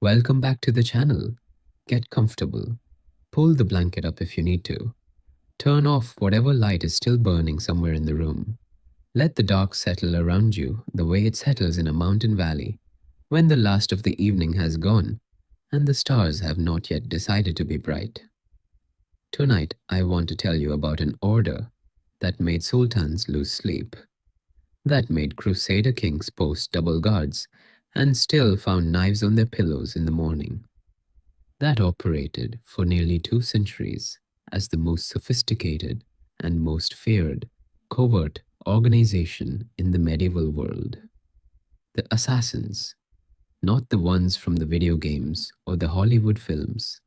Welcome back to the channel. Get comfortable. Pull the blanket up if you need to. Turn off whatever light is still burning somewhere in the room. Let the dark settle around you the way it settles in a mountain valley when the last of the evening has gone and the stars have not yet decided to be bright. Tonight, I want to tell you about an order that made sultans lose sleep, that made Crusader kings post double guards and still found knives on their pillows in the morning, that operated for nearly 2 centuries as the most sophisticated and most feared covert organization in the medieval world. The assassins, not the ones from the video games or the Hollywood films,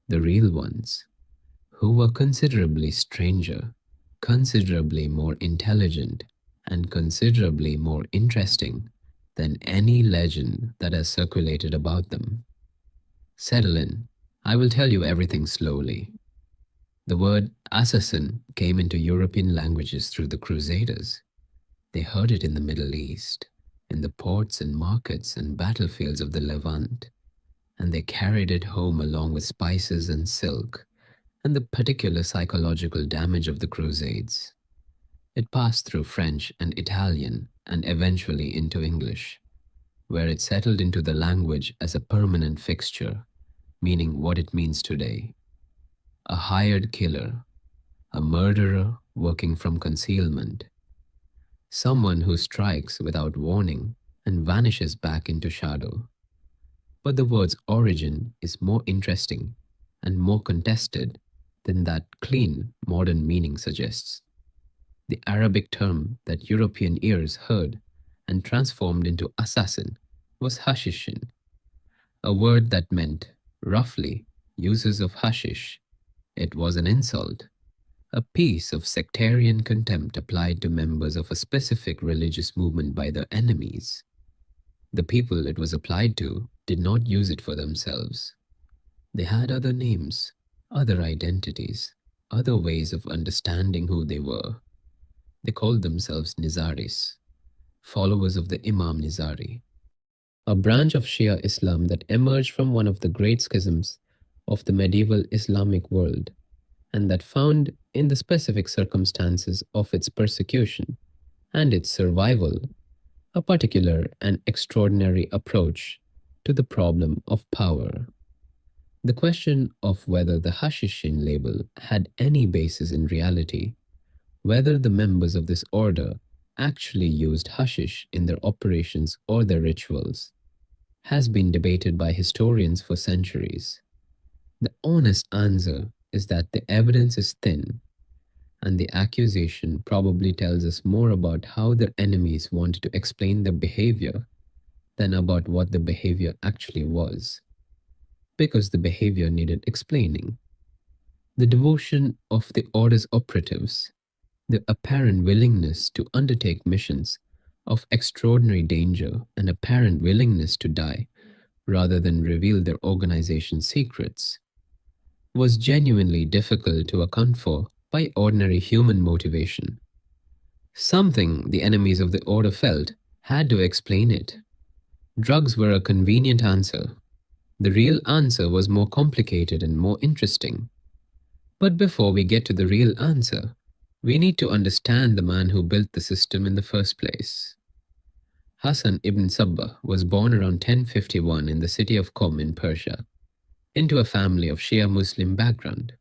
the real ones, who were considerably stranger, considerably more intelligent, and considerably more interesting than any legend that has circulated about them. Settle in. I will tell you everything slowly. The word assassin came into European languages through the Crusaders. They heard it in the Middle East, in the ports and markets and battlefields of the Levant, and they carried it home along with spices and silk and the particular psychological damage of the Crusades. It passed through French and Italian and eventually into English, where it settled into the language as a permanent fixture, meaning what it means today. A hired killer, a murderer working from concealment, someone who strikes without warning and vanishes back into shadow. But the word's origin is more interesting and more contested than that clean modern meaning suggests. The Arabic term that European ears heard and transformed into assassin was hashishin, a word that meant, roughly, users of hashish. It was an insult, a piece of sectarian contempt applied to members of a specific religious movement by their enemies. The people it was applied to did not use it for themselves. They had other names, other identities, other ways of understanding who they were. They called themselves Nizaris, followers of the Imam Nizari, a branch of Shia Islam that emerged from one of the great schisms of the medieval Islamic world, and that found, in the specific circumstances of its persecution and its survival, a particular and extraordinary approach to the problem of power. The question of whether the Hashishin label had any basis in reality, whether the members of this order actually used hashish in their operations or their rituals, has been debated by historians for centuries. The honest answer is that the evidence is thin, and the accusation probably tells us more about how their enemies wanted to explain their behavior than about what the behavior actually was, because the behavior needed explaining. The devotion of the order's operatives, the apparent willingness to undertake missions of extraordinary danger and apparent willingness to die rather than reveal their organization's secrets, was genuinely difficult to account for by ordinary human motivation. Something the enemies of the order felt had to explain it. Drugs were a convenient answer. The real answer was more complicated and more interesting. But before we get to the real answer, we need to understand the man who built the system in the first place. Hassan ibn Sabbah was born around 1051 in the city of Qom in Persia, into a family of Shia Muslim background.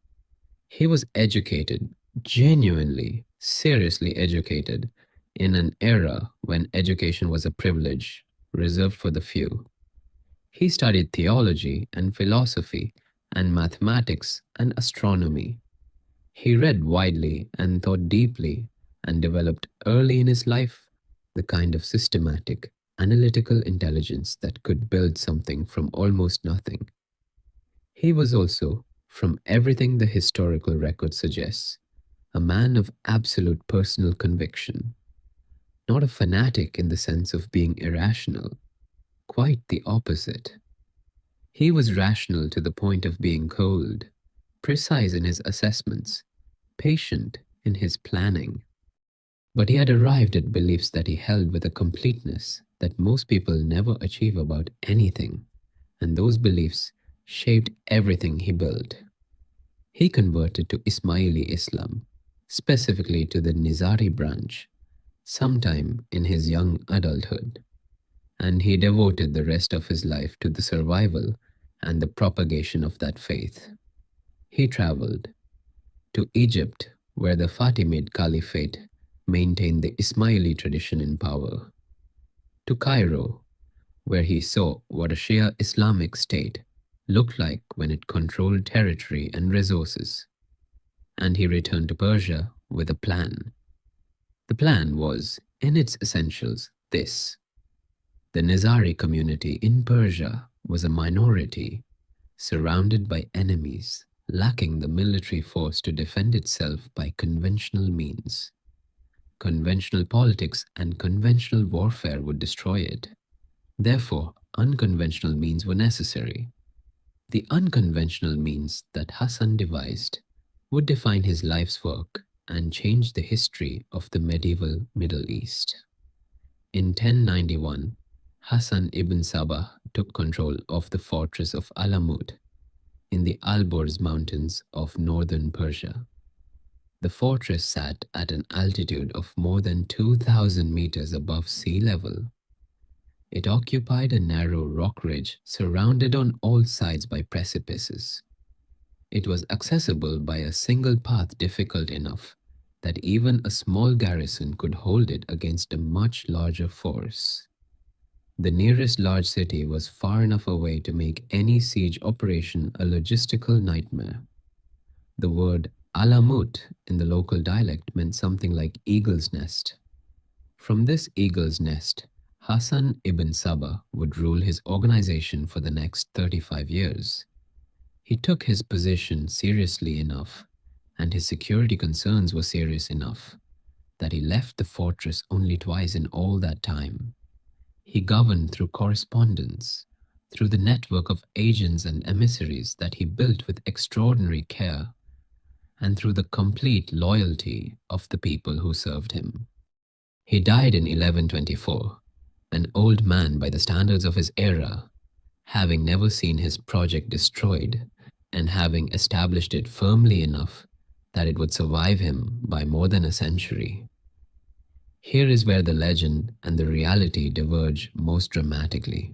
He was educated, genuinely, seriously educated, in an era when education was a privilege reserved for the few. He studied theology and philosophy and mathematics and astronomy. He read widely and thought deeply and developed early in his life the kind of systematic, analytical intelligence that could build something from almost nothing. He was also, from everything the historical record suggests, a man of absolute personal conviction, not a fanatic in the sense of being irrational, quite the opposite. He was rational to the point of being cold, precise in his assessments, patient in his planning. But he had arrived at beliefs that he held with a completeness that most people never achieve about anything, and those beliefs shaped everything he built. He converted to Ismaili Islam, specifically to the Nizari branch, sometime in his young adulthood, and he devoted the rest of his life to the survival and the propagation of that faith. He traveled to Egypt, where the Fatimid Caliphate maintained the Ismaili tradition in power, to Cairo, where he saw what a Shia Islamic state looked like when it controlled territory and resources, and he returned to Persia with a plan. The plan was, in its essentials, this: the Nizari community in Persia was a minority, surrounded by enemies, lacking the military force to defend itself by conventional means. Conventional politics and conventional warfare would destroy it. Therefore, unconventional means were necessary. The unconventional means that Hassan devised would define his life's work and change the history of the medieval Middle East. In 1091, Hassan ibn Sabah took control of the fortress of Alamut in the Alborz mountains of northern Persia. The fortress sat at an altitude of more than 2,000 meters above sea level. It occupied a narrow rock ridge surrounded on all sides by precipices. It was accessible by a single path difficult enough that even a small garrison could hold it against a much larger force. The nearest large city was far enough away to make any siege operation a logistical nightmare. The word Alamut in the local dialect meant something like eagle's nest. From this eagle's nest, Hassan ibn Sabah would rule his organization for the next 35 years. He took his position seriously enough, and his security concerns were serious enough, that he left the fortress only twice in all that time. He governed through correspondence, through the network of agents and emissaries that he built with extraordinary care, and through the complete loyalty of the people who served him. He died in 1124, an old man by the standards of his era, having never seen his project destroyed and having established it firmly enough that it would survive him by more than a century. Here is where the legend and the reality diverge most dramatically.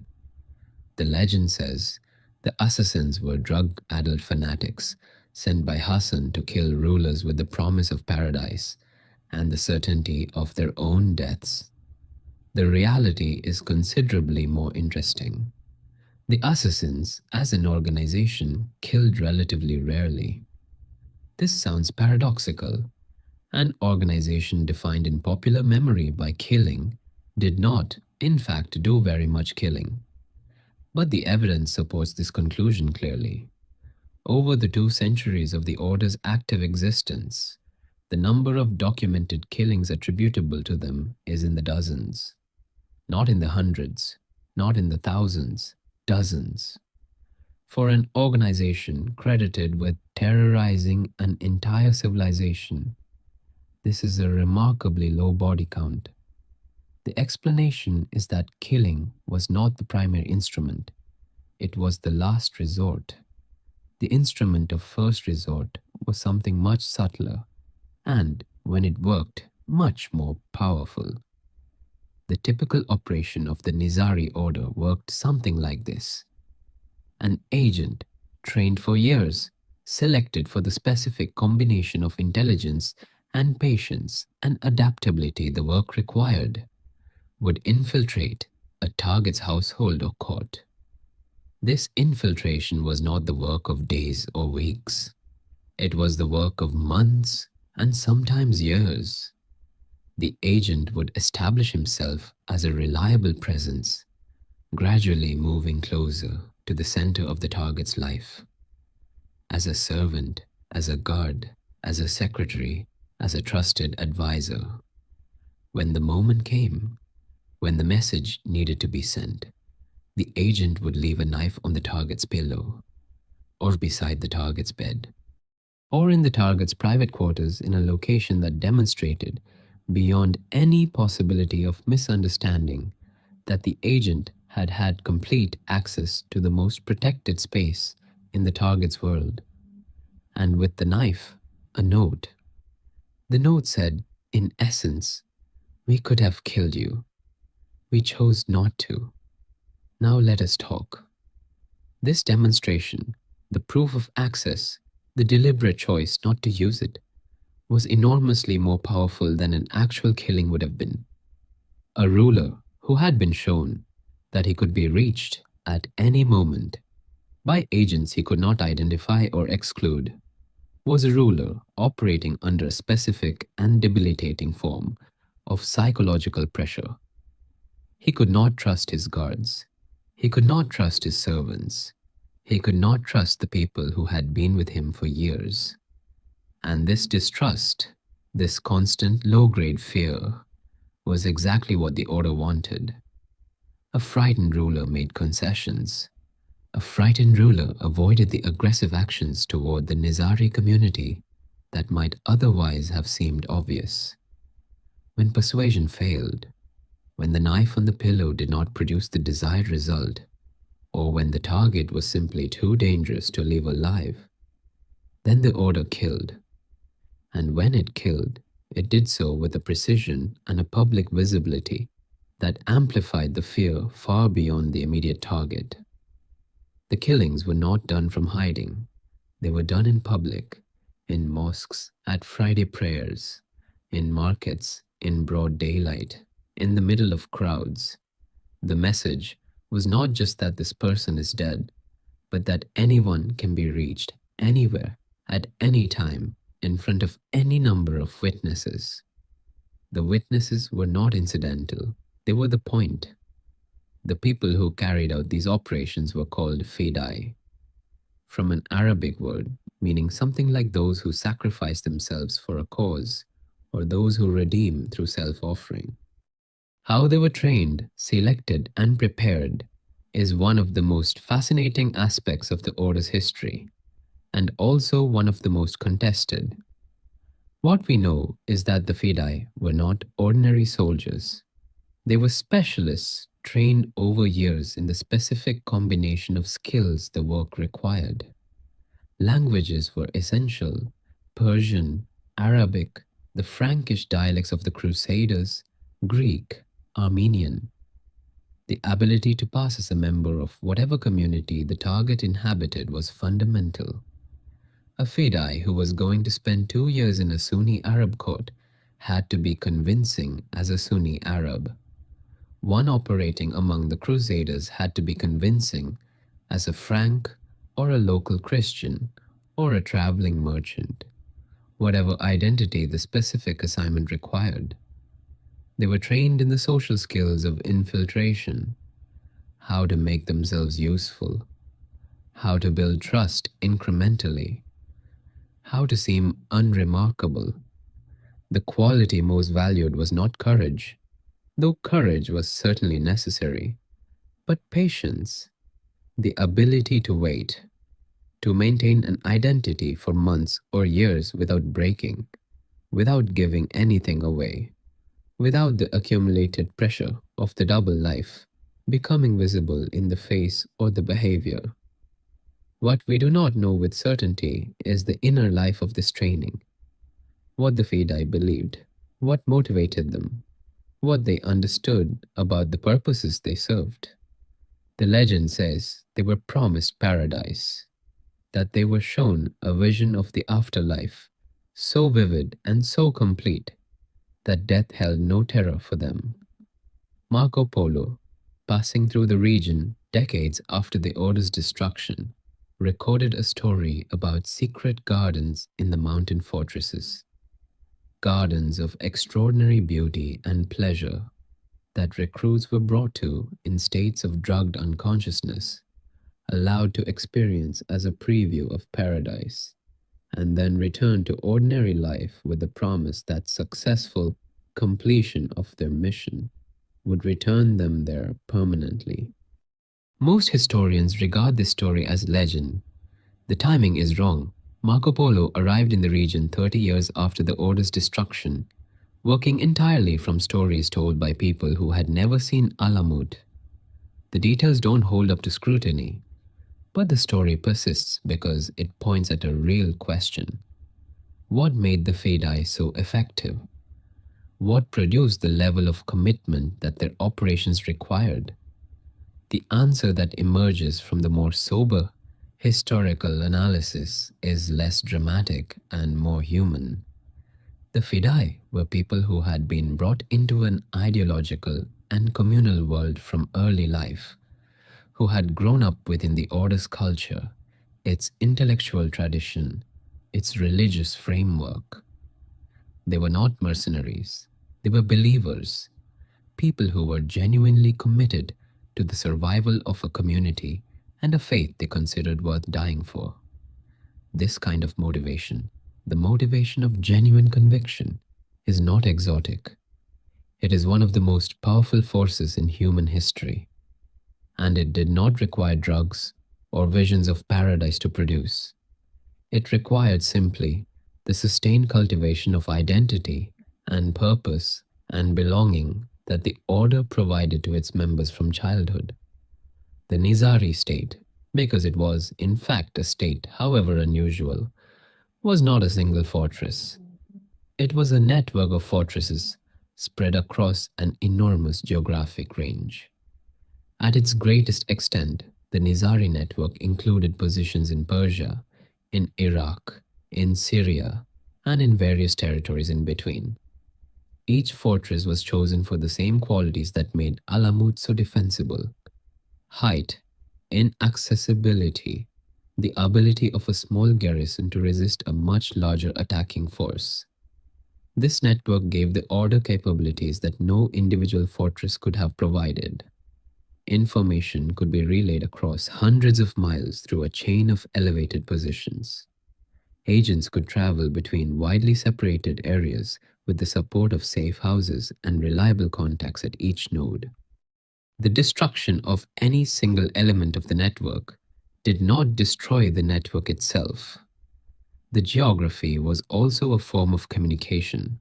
The legend says the assassins were drug-addled fanatics sent by Hassan to kill rulers with the promise of paradise and the certainty of their own deaths. The reality is considerably more interesting. The assassins, as an organization, killed relatively rarely. This sounds paradoxical. An organization defined in popular memory by killing did not, in fact, do very much killing. But the evidence supports this conclusion clearly. Over the 2 centuries of the Order's active existence, the number of documented killings attributable to them is in the dozens. Not in the hundreds, not in the thousands, dozens. For an organization credited with terrorizing an entire civilization, this is a remarkably low body count. The explanation is that killing was not the primary instrument. It was the last resort. The instrument of first resort was something much subtler and, when it worked, much more powerful. The typical operation of the Nizari order worked something like this. An agent, trained for years, selected for the specific combination of intelligence and patience and adaptability the work required, would infiltrate a target's household or court. This infiltration was not the work of days or weeks. It was the work of months and sometimes years. The agent would establish himself as a reliable presence, gradually moving closer to the center of the target's life. As a servant, as a guard, as a secretary, as a trusted advisor. When the moment came, when the message needed to be sent, the agent would leave a knife on the target's pillow, or beside the target's bed, or in the target's private quarters in a location that demonstrated, beyond any possibility of misunderstanding, that the agent had had complete access to the most protected space in the target's world, and with the knife, a note. The note said, in essence, we could have killed you. We chose not to. Now let us talk. This demonstration, the proof of access, the deliberate choice not to use it, was enormously more powerful than an actual killing would have been. A ruler who had been shown that he could be reached at any moment by agents he could not identify or exclude was a ruler operating under a specific and debilitating form of psychological pressure. He could not trust his guards. He could not trust his servants. He could not trust the people who had been with him for years. And this distrust, this constant low-grade fear, was exactly what the order wanted. A frightened ruler made concessions. A frightened ruler avoided the aggressive actions toward the Nizari community that might otherwise have seemed obvious. When persuasion failed, when the knife on the pillow did not produce the desired result, or when the target was simply too dangerous to leave alive, then the order killed. And when it killed, it did so with a precision and a public visibility that amplified the fear far beyond the immediate target. The killings were not done from hiding. They were done in public, in mosques, at Friday prayers, in markets, in broad daylight, in the middle of crowds. The message was not just that this person is dead, but that anyone can be reached anywhere, at any time, in front of any number of witnesses. The witnesses were not incidental, they were the point. The people who carried out these operations were called fidai, from an Arabic word meaning something like those who sacrifice themselves for a cause, or those who redeem through self-offering. How they were trained, selected, and prepared is one of the most fascinating aspects of the order's history, and also one of the most contested. What we know is that the fidai were not ordinary soldiers. They were specialists trained over years in the specific combination of skills the work required. Languages were essential: Persian, Arabic, the Frankish dialects of the Crusaders, Greek, Armenian. The ability to pass as a member of whatever community the target inhabited was fundamental. A fidai who was going to spend 2 years in a Sunni Arab court had to be convincing as a Sunni Arab. One operating among the Crusaders had to be convincing as a Frank or a local Christian or a traveling merchant, whatever identity the specific assignment required. They were trained in the social skills of infiltration, how to make themselves useful, how to build trust incrementally, how to seem unremarkable. The quality most valued was not courage, though courage was certainly necessary, but patience, the ability to wait, to maintain an identity for months or years without breaking, without giving anything away, without the accumulated pressure of the double life becoming visible in the face or the behavior. What we do not know with certainty is the inner life of this training, what the fidai believed, what motivated them, what they understood about the purposes they served. The legend says they were promised paradise, that they were shown a vision of the afterlife so vivid and so complete that death held no terror for them. Marco Polo, passing through the region decades after the order's destruction, recorded a story about secret gardens in the mountain fortresses, gardens of extraordinary beauty and pleasure that recruits were brought to in states of drugged unconsciousness, allowed to experience as a preview of paradise, and then returned to ordinary life with the promise that successful completion of their mission would return them there permanently. Most historians regard this story as legend. The timing is wrong. Marco Polo arrived in the region 30 years after the order's destruction, working entirely from stories told by people who had never seen Alamut. The details don't hold up to scrutiny, but the story persists because it points at a real question. What made the Fedai so effective? What produced the level of commitment that their operations required? The answer that emerges from the more sober historical analysis is less dramatic and more human. The Fidai were people who had been brought into an ideological and communal world from early life, who had grown up within the order's culture, its intellectual tradition, its religious framework. They were not mercenaries, they were believers, people who were genuinely committed to the survival of a community and a faith they considered worth dying for. This kind of motivation, the motivation of genuine conviction, is not exotic. It is one of the most powerful forces in human history, and it did not require drugs or visions of paradise to produce. It required simply the sustained cultivation of identity and purpose and belonging that the order provided to its members from childhood. The Nizari state, because it was in fact a state, however unusual, was not a single fortress. It was a network of fortresses spread across an enormous geographic range. At its greatest extent, the Nizari network included positions in Persia, in Iraq, in Syria, and in various territories in between. Each fortress was chosen for the same qualities that made Alamut so defensible: height, inaccessibility, the ability of a small garrison to resist a much larger attacking force. This network gave the order capabilities that no individual fortress could have provided. Information could be relayed across hundreds of miles through a chain of elevated positions. Agents could travel between widely separated areas with the support of safe houses and reliable contacts at each node. The destruction of any single element of the network did not destroy the network itself. The geography was also a form of communication.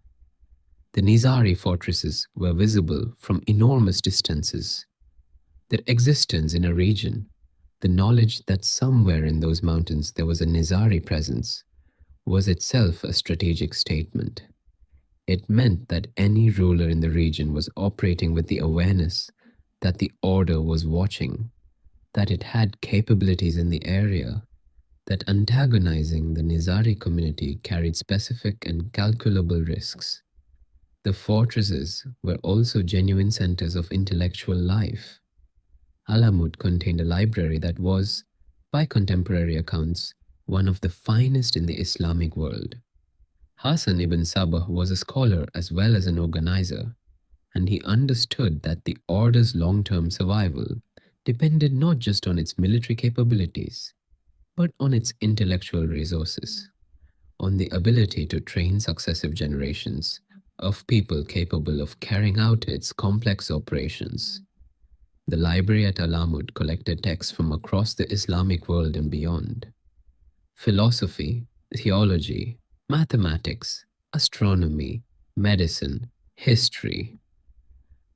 The Nizari fortresses were visible from enormous distances. Their existence in a region, the knowledge that somewhere in those mountains there was a Nizari presence, was itself a strategic statement. It meant that any ruler in the region was operating with the awareness that the order was watching, that it had capabilities in the area, that antagonizing the Nizari community carried specific and calculable risks. The fortresses were also genuine centers of intellectual life. Alamut contained a library that was, by contemporary accounts, one of the finest in the Islamic world. Hassan ibn Sabah was a scholar as well as an organizer, and he understood that the order's long-term survival depended not just on its military capabilities, but on its intellectual resources, on the ability to train successive generations of people capable of carrying out its complex operations. The library at Alamut collected texts from across the Islamic world and beyond. Philosophy, theology, mathematics, astronomy, medicine, history.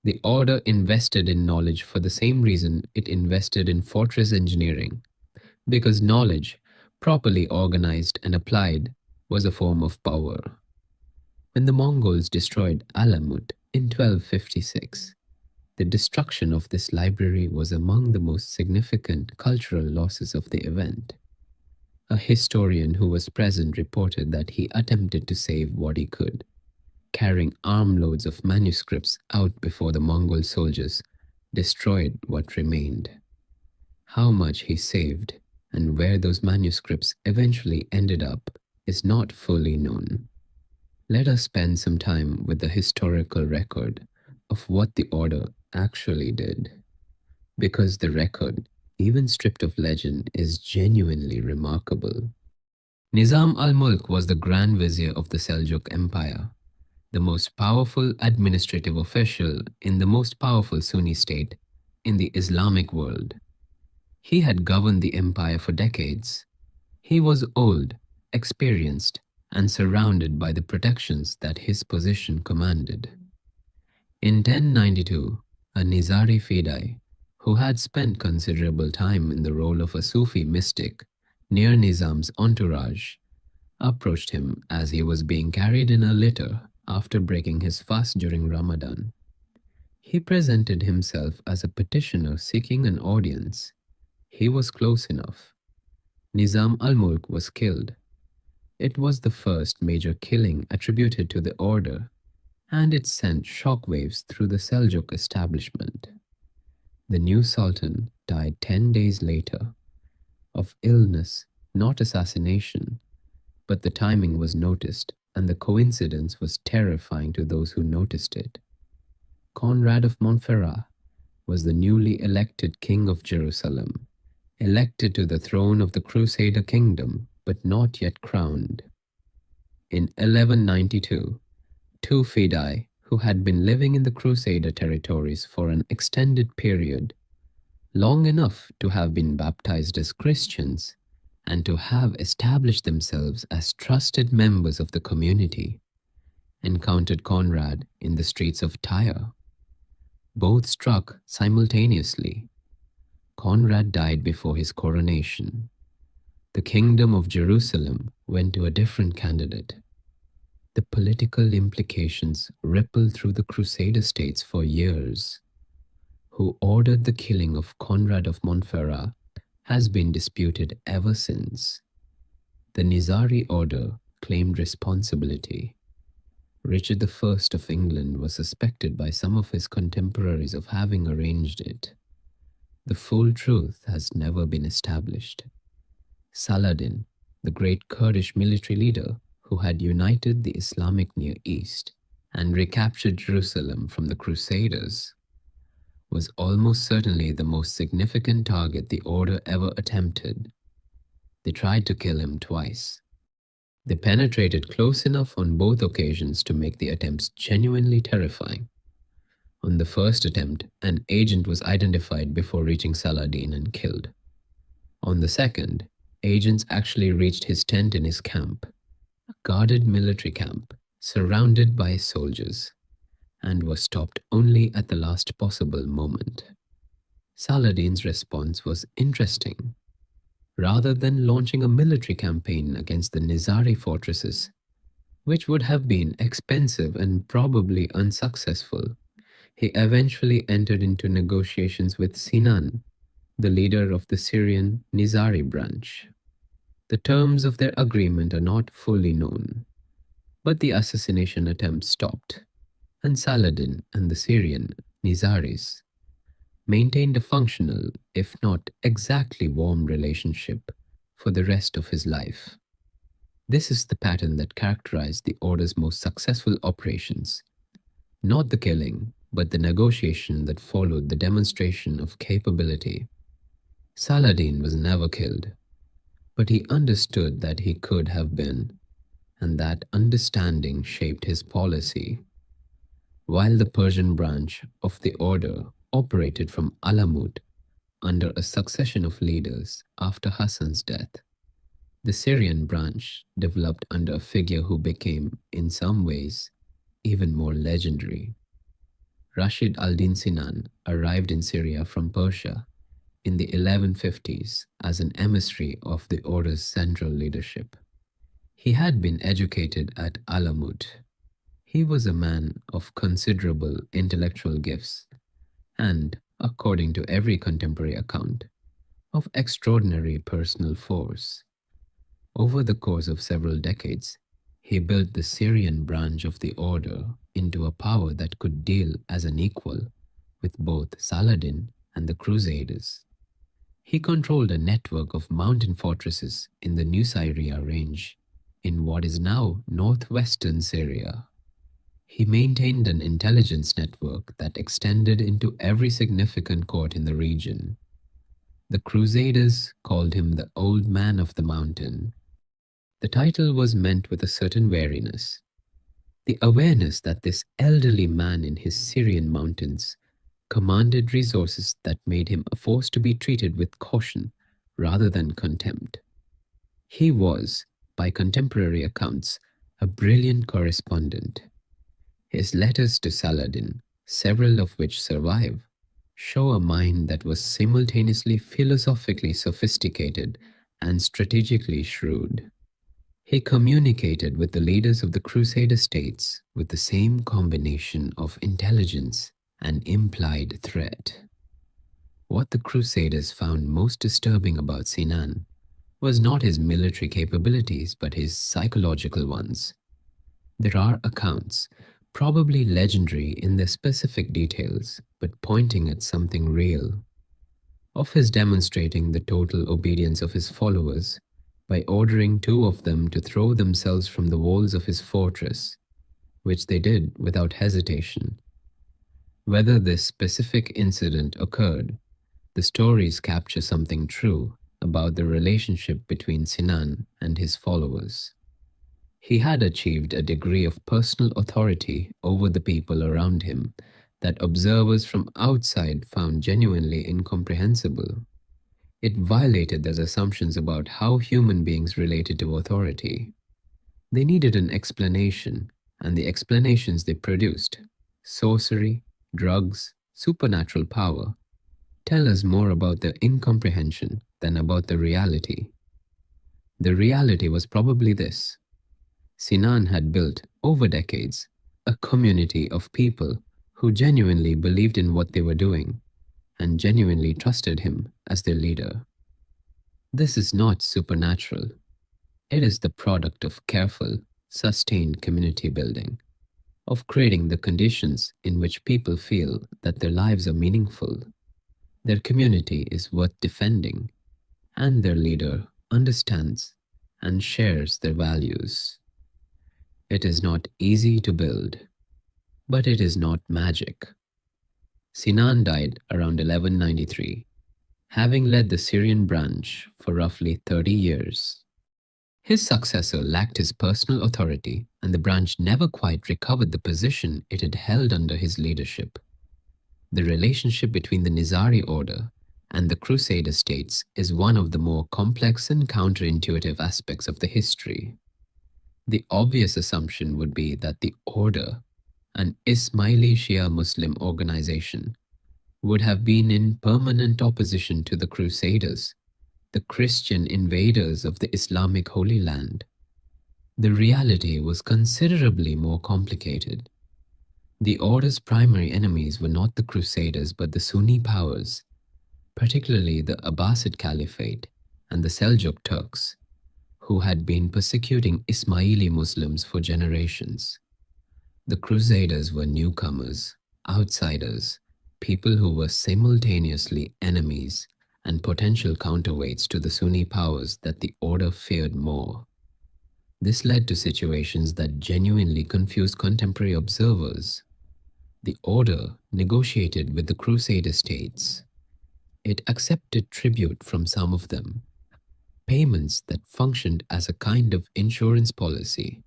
The order invested in knowledge for the same reason it invested in fortress engineering, because knowledge, properly organized and applied, was a form of power. When the Mongols destroyed Alamut in 1256, the destruction of this library was among the most significant cultural losses of the event. A historian who was present reported that he attempted to save what he could, carrying armloads of manuscripts out before the Mongol soldiers destroyed what remained. How much he saved and where those manuscripts eventually ended up is not fully known. Let us spend some time with the historical record of what the order actually did, because the record, even stripped of legend, is genuinely remarkable. Nizam al-Mulk was the Grand Vizier of the Seljuk Empire, the most powerful administrative official in the most powerful Sunni state in the Islamic world. He had governed the empire for decades. He was old, experienced, and surrounded by the protections that his position commanded. In 1092, a Nizari Fidai, who had spent considerable time in the role of a Sufi mystic near Nizam's entourage, approached him as he was being carried in a litter after breaking his fast during Ramadan. He presented himself as a petitioner seeking an audience. He was close enough. Nizam al-Mulk was killed. It was the first major killing attributed to the order, and it sent shockwaves through the Seljuk establishment. The new Sultan died 10 days later of illness, not assassination, but the timing was noticed and the coincidence was terrifying to those who noticed it. Conrad of Montferrat was the newly elected king of Jerusalem, elected to the throne of the Crusader kingdom, but not yet crowned. In 1192, two Fidei, who had been living in the Crusader territories for an extended period, long enough to have been baptized as Christians and to have established themselves as trusted members of the community, encountered Conrad in the streets of Tyre. Both struck simultaneously. Conrad died before his coronation. The kingdom of Jerusalem went to a different candidate. The political implications rippled through the Crusader states for years. Who ordered the killing of Conrad of Montferrat has been disputed ever since. The Nizari order claimed responsibility. Richard I of England was suspected by some of his contemporaries of having arranged it. The full truth has never been established. Saladin, the great Kurdish military leader who had united the Islamic Near East and recaptured Jerusalem from the Crusaders, was almost certainly the most significant target the order ever attempted. They tried to kill him twice. They penetrated close enough on both occasions to make the attempts genuinely terrifying. On the first attempt, an agent was identified before reaching Saladin and killed. On the second, agents actually reached his tent in his camp, a guarded military camp surrounded by soldiers, and was stopped only at the last possible moment. Saladin's response was interesting. Rather than launching a military campaign against the Nizari fortresses, which would have been expensive and probably unsuccessful, he eventually entered into negotiations with Sinan, the leader of the Syrian Nizari branch. The terms of their agreement are not fully known, but the assassination attempt stopped, and Saladin and the Syrian Nizaris maintained a functional, if not exactly warm relationship for the rest of his life. This is the pattern that characterized the order's most successful operations. Not the killing, but the negotiation that followed the demonstration of capability. Saladin was never killed, but he understood that he could have been, and that understanding shaped his policy. While the Persian branch of the order operated from Alamut under a succession of leaders after Hassan's death, the Syrian branch developed under a figure who became, in some ways, even more legendary. Rashid al-Din Sinan arrived in Syria from Persia in the 1150s as an emissary of the order's central leadership. He had been educated at Alamut. He was a man of considerable intellectual gifts and, according to every contemporary account, of extraordinary personal force. Over the course of several decades, he built the Syrian branch of the order into a power that could deal as an equal with both Saladin and the Crusaders. He controlled a network of mountain fortresses in the Nizari range, in what is now northwestern Syria. He maintained an intelligence network that extended into every significant court in the region. The Crusaders called him the Old Man of the Mountain. The title was meant with a certain wariness. The awareness that this elderly man in his Syrian mountains commanded resources that made him a force to be treated with caution rather than contempt. He was, by contemporary accounts, a brilliant correspondent. His letters to Saladin, several of which survive, show a mind that was simultaneously philosophically sophisticated and strategically shrewd. He communicated with the leaders of the Crusader states with the same combination of intelligence and implied threat. What the Crusaders found most disturbing about Sinan was not his military capabilities but his psychological ones. There are accounts, probably legendary in their specific details, but pointing at something real, of his demonstrating the total obedience of his followers by ordering two of them to throw themselves from the walls of his fortress, which they did without hesitation. Whether this specific incident occurred, the stories capture something true about the relationship between Sinan and his followers. He had achieved a degree of personal authority over the people around him that observers from outside found genuinely incomprehensible. It violated their assumptions about how human beings related to authority. They needed an explanation, and the explanations they produced, sorcery, drugs, supernatural power, tell us more about the incomprehension than about the reality. The reality was probably this: Sinan had built, over decades, a community of people who genuinely believed in what they were doing and genuinely trusted him as their leader. This is not supernatural. It is the product of careful, sustained community building, of creating the conditions in which people feel that their lives are meaningful, their community is worth defending, and their leader understands and shares their values. It is not easy to build, but it is not magic. Sinan died around 1193, having led the Syrian branch for roughly 30 years. His successor lacked his personal authority, and the branch never quite recovered the position it had held under his leadership. The relationship between the Nizari order and the Crusader states is one of the more complex and counterintuitive aspects of the history. The obvious assumption would be that the order, an Ismaili Shia Muslim organization, would have been in permanent opposition to the Crusaders, the Christian invaders of the Islamic Holy Land. The reality was considerably more complicated. The order's primary enemies were not the Crusaders but the Sunni powers, particularly the Abbasid Caliphate and the Seljuk Turks, who had been persecuting Ismaili Muslims for generations. The Crusaders were newcomers, outsiders, people who were simultaneously enemies and potential counterweights to the Sunni powers that the order feared more. This led to situations that genuinely confused contemporary observers. The order negotiated with the Crusader states. It accepted tribute from some of them, payments that functioned as a kind of insurance policy,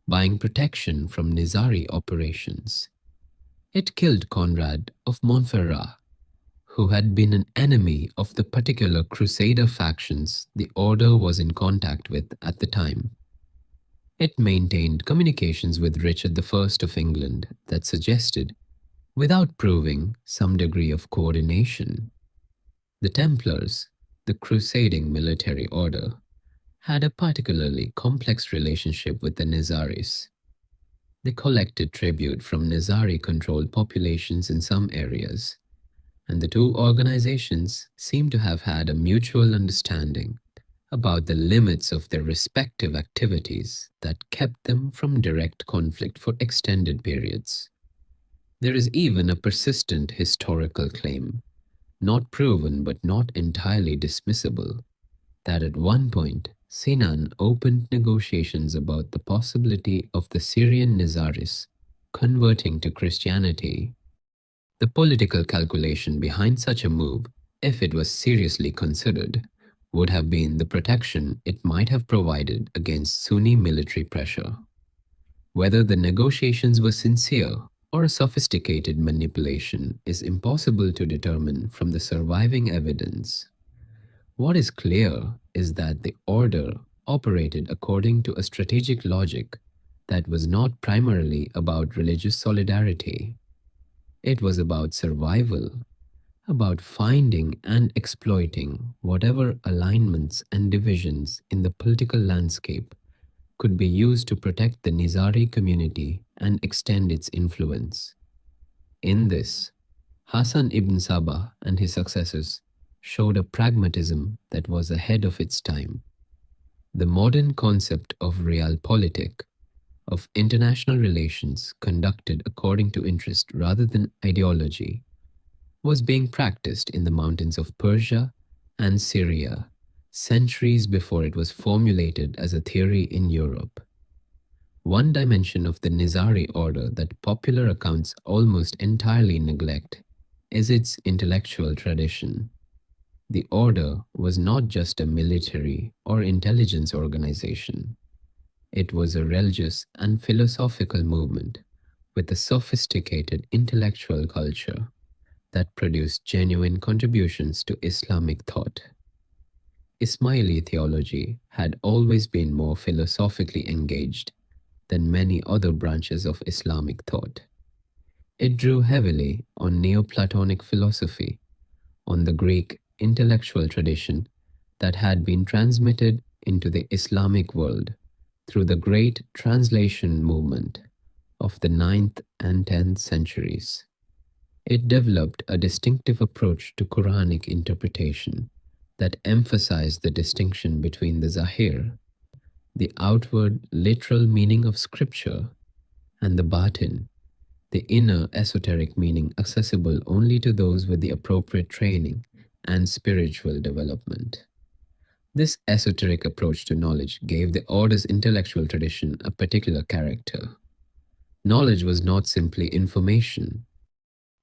buying protection from Nizari operations. It killed Conrad of Montferrat, who had been an enemy of the particular Crusader factions the order was in contact with at the time. It maintained communications with Richard I of England that suggested, without proving, some degree of coordination. The Templars, the crusading military order, had a particularly complex relationship with the Nizaris. They collected tribute from Nizari-controlled populations in some areas, and the two organizations seem to have had a mutual understanding about the limits of their respective activities that kept them from direct conflict for extended periods. There is even a persistent historical claim, not proven but not entirely dismissible, that at one point Sinan opened negotiations about the possibility of the Syrian Nizaris converting to Christianity. The political calculation behind such a move, if it was seriously considered, would have been the protection it might have provided against Sunni military pressure. Whether the negotiations were sincere or a sophisticated manipulation is impossible to determine from the surviving evidence. What is clear is that the order operated according to a strategic logic that was not primarily about religious solidarity. It was about survival, about finding and exploiting whatever alignments and divisions in the political landscape could be used to protect the Nizari community and extend its influence. In this, Hassan ibn Sabah and his successors showed a pragmatism that was ahead of its time. The modern concept of realpolitik, of international relations conducted according to interest rather than ideology, was being practiced in the mountains of Persia and Syria centuries before it was formulated as a theory in Europe. One dimension of the Nizari order that popular accounts almost entirely neglect is its intellectual tradition. The order was not just a military or intelligence organization. It was a religious and philosophical movement with a sophisticated intellectual culture that produced genuine contributions to Islamic thought. Ismaili theology had always been more philosophically engaged than many other branches of Islamic thought. It drew heavily on Neoplatonic philosophy, on the Greek intellectual tradition that had been transmitted into the Islamic world through the great translation movement of the ninth and 10th centuries. It developed a distinctive approach to Quranic interpretation that emphasized the distinction between the Zahir, the outward literal meaning of scripture, and the Batin, the inner esoteric meaning accessible only to those with the appropriate training and spiritual development. This esoteric approach to knowledge gave the order's intellectual tradition a particular character. Knowledge was not simply information,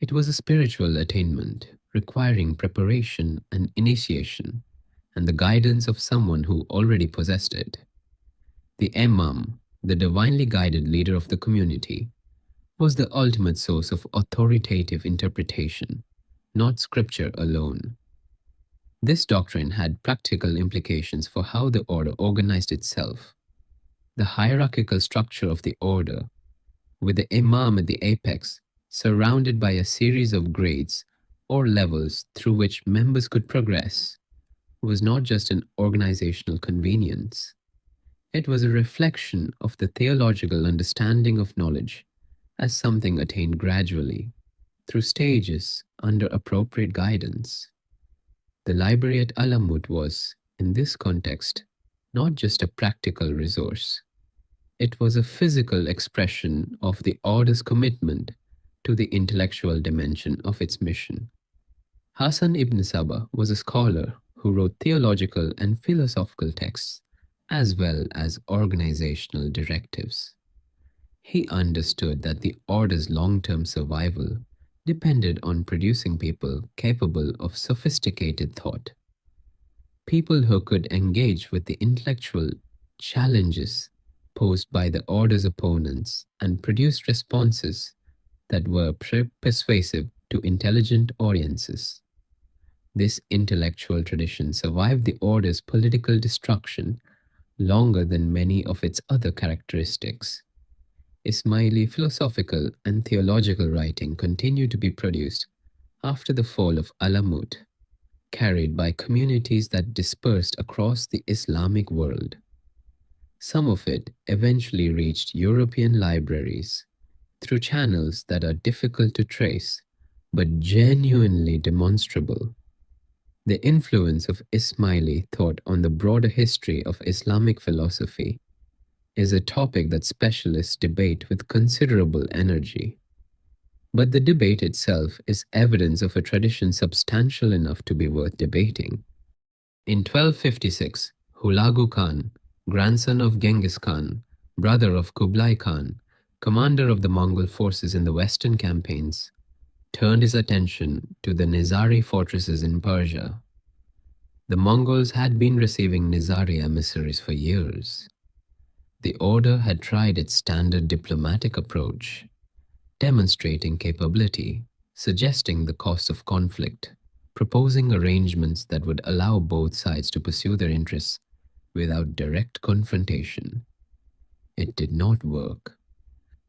it was a spiritual attainment requiring preparation and initiation and the guidance of someone who already possessed it. The Imam, the divinely guided leader of the community, was the ultimate source of authoritative interpretation, not scripture alone. This doctrine had practical implications for how the order organized itself. The hierarchical structure of the order, with the Imam at the apex, surrounded by a series of grades or levels through which members could progress, was not just an organizational convenience. It was a reflection of the theological understanding of knowledge as something attained gradually, through stages under appropriate guidance. The library at Alamut was, in this context, not just a practical resource. It was a physical expression of the order's commitment to the intellectual dimension of its mission. Hassan ibn Sabah was a scholar who wrote theological and philosophical texts as well as organizational directives. He understood that the order's long-term survival depended on producing people capable of sophisticated thought, people who could engage with the intellectual challenges posed by the order's opponents and produce responses that were persuasive to intelligent audiences. This intellectual tradition survived the order's political destruction longer than many of its other characteristics. Ismaili philosophical and theological writing continued to be produced after the fall of Alamut, carried by communities that dispersed across the Islamic world. Some of it eventually reached European libraries through channels that are difficult to trace but genuinely demonstrable. The influence of Ismaili thought on the broader history of Islamic philosophy is a topic that specialists debate with considerable energy. But the debate itself is evidence of a tradition substantial enough to be worth debating. In 1256, Hulagu Khan, grandson of Genghis Khan, brother of Kublai Khan, commander of the Mongol forces in the western campaigns, turned his attention to the Nizari fortresses in Persia. The Mongols had been receiving Nizari emissaries for years. The order had tried its standard diplomatic approach, demonstrating capability, suggesting the cost of conflict, proposing arrangements that would allow both sides to pursue their interests without direct confrontation. It did not work.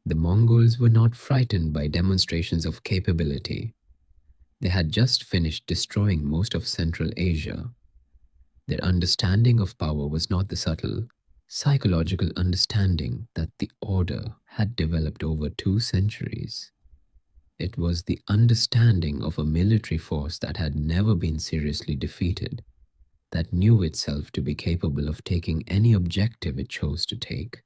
The Mongols were not frightened by demonstrations of capability. They had just finished destroying most of Central Asia. Their understanding of power was not the subtle, psychological understanding that the order had developed over 2 centuries. It was the understanding of a military force that had never been seriously defeated, that knew itself to be capable of taking any objective it chose to take,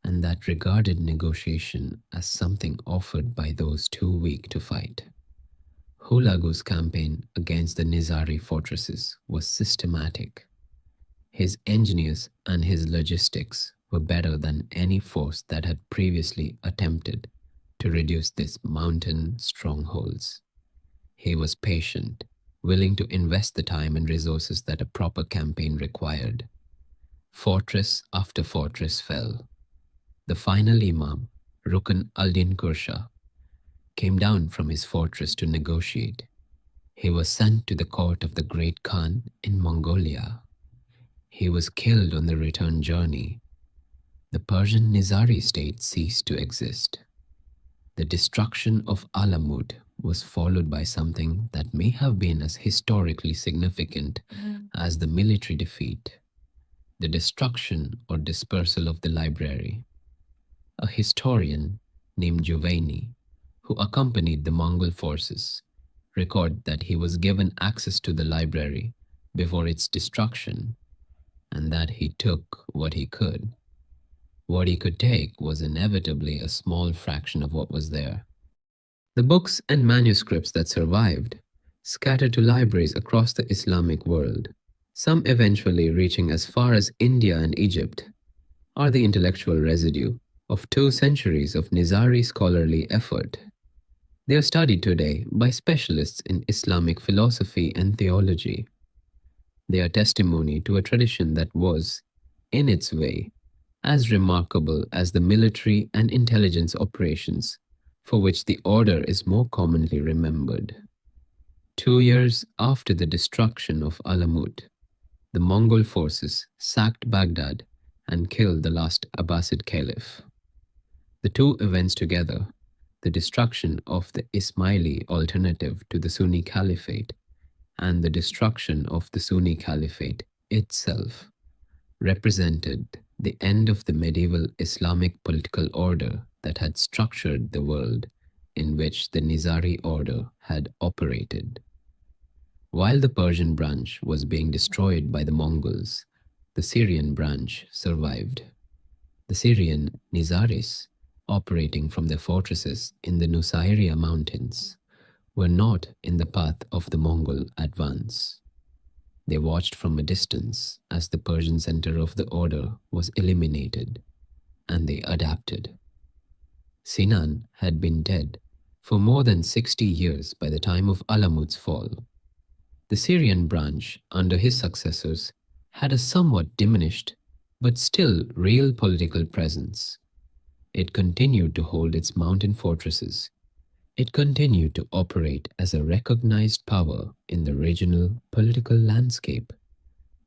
and that regarded negotiation as something offered by those too weak to fight. Hulagu's campaign against the Nizari fortresses was systematic. His engineers and his logistics were better than any force that had previously attempted to reduce these mountain strongholds. He was patient, willing to invest the time and resources that a proper campaign required. Fortress after fortress fell. The final Imam, Rukn al-Din Kursha, came down from his fortress to negotiate. He was sent to the court of the great Khan in Mongolia. He was killed on the return journey. The Persian Nizari state ceased to exist. The destruction of Alamut was followed by something that may have been as historically significant as the military defeat: the destruction or dispersal of the library. A historian named Juvaini, who accompanied the Mongol forces, record that he was given access to the library before its destruction, and that he took what he could. What he could take was inevitably a small fraction of what was there. The books and manuscripts that survived, scattered to libraries across the Islamic world, some eventually reaching as far as India and Egypt, are the intellectual residue of 2 centuries of Nizari scholarly effort. They are studied today by specialists in Islamic philosophy and theology. They are testimony to a tradition that was, in its way, as remarkable as the military and intelligence operations for which the order is more commonly remembered. 2 years after the destruction of Alamut, the Mongol forces sacked Baghdad and killed the last Abbasid caliph. The two events together, the destruction of the Ismaili alternative to the Sunni Caliphate and the destruction of the Sunni Caliphate itself, represented the end of the medieval Islamic political order that had structured the world in which the Nizari order had operated. While the Persian branch was being destroyed by the Mongols, the Syrian branch survived. The Syrian Nizaris, operating from their fortresses in the Nusairia mountains, were not in the path of the Mongol advance. They watched from a distance as the Persian center of the order was eliminated, and they adapted. Sinan had been dead for more than 60 years by the time of Alamut's fall. The Syrian branch, under his successors, had a somewhat diminished but still real political presence. It continued to hold its mountain fortresses. It continued to operate as a recognized power in the regional political landscape,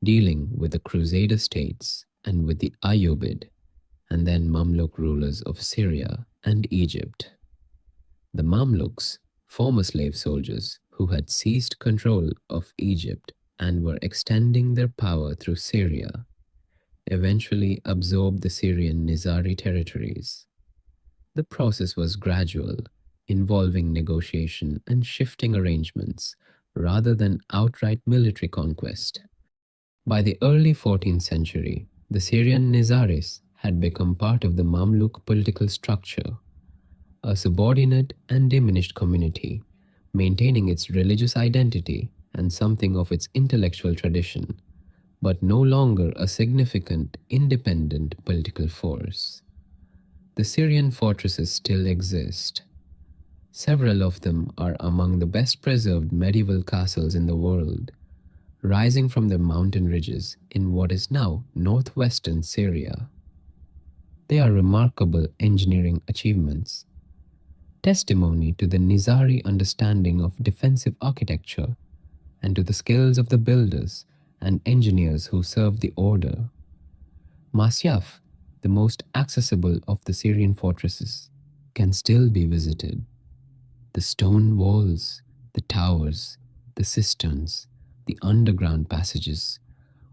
dealing with the Crusader states and with the Ayyubid and then Mamluk rulers of Syria and Egypt. The Mamluks, former slave soldiers who had seized control of Egypt and were extending their power through Syria, eventually absorbed the Syrian Nizari territories. The process was gradual, involving negotiation and shifting arrangements rather than outright military conquest. By the early 14th century, the Syrian Nizaris had become part of the Mamluk political structure, a subordinate and diminished community, maintaining its religious identity and something of its intellectual tradition, but no longer a significant independent political force. The Syrian fortresses still exist. Several of them are among the best preserved medieval castles in the world, rising from the mountain ridges in what is now northwestern Syria. They are remarkable engineering achievements, testimony to the Nizari understanding of defensive architecture and to the skills of the builders and engineers who served the order. Masyaf, the most accessible of the Syrian fortresses, can still be visited. The stone walls, The towers, the cisterns, the underground passages,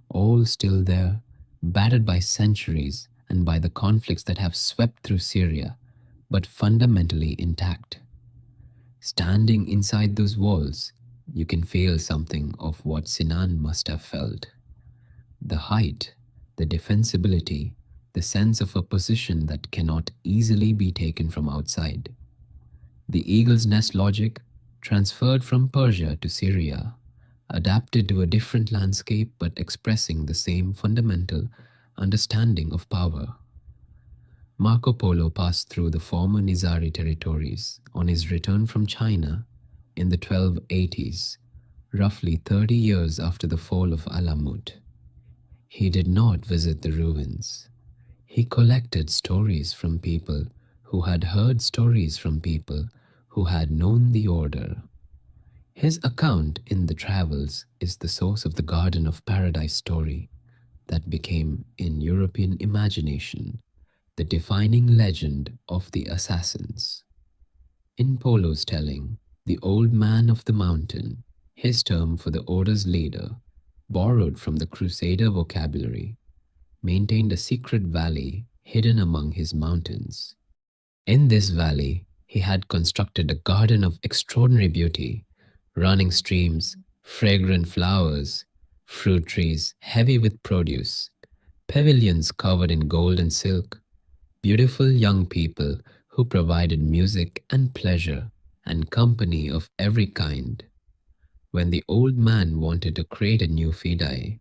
all still there, battered by centuries and by the conflicts that have swept through Syria, but fundamentally intact. Standing inside those walls, you can feel something of what Sinan must have felt. The height, the defensibility, the sense of a position that cannot easily be taken from outside. The eagle's nest logic, transferred from Persia to Syria, adapted to a different landscape but expressing the same fundamental understanding of power. Marco Polo passed through the former Nizari territories on his return from China in the 1280s, roughly 30 years after the fall of Alamut. He did not visit the ruins. He collected stories from people who had heard stories from people who had known the order. His account in the Travels is the source of the Garden of Paradise story that became, in European imagination, the defining legend of the assassins. In Polo's telling, the Old Man of the Mountain, his term for the order's leader, borrowed from the Crusader vocabulary, maintained a secret valley hidden among his mountains. In this valley, he had constructed a garden of extraordinary beauty, running streams, fragrant flowers, fruit trees heavy with produce, pavilions covered in gold and silk, beautiful young people who provided music and pleasure and company of every kind. When the old man wanted to create a new fidei,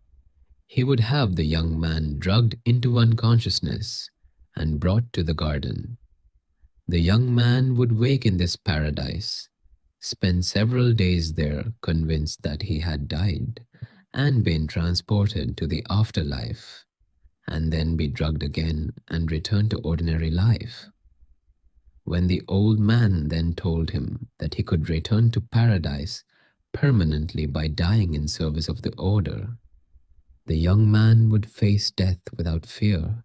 he would have the young man drugged into unconsciousness and brought to the garden. The young man would wake in this paradise, spend several days there convinced that he had died and been transported to the afterlife, and then be drugged again and return to ordinary life. When the old man then told him that he could return to paradise permanently by dying in service of the order, the young man would face death without fear.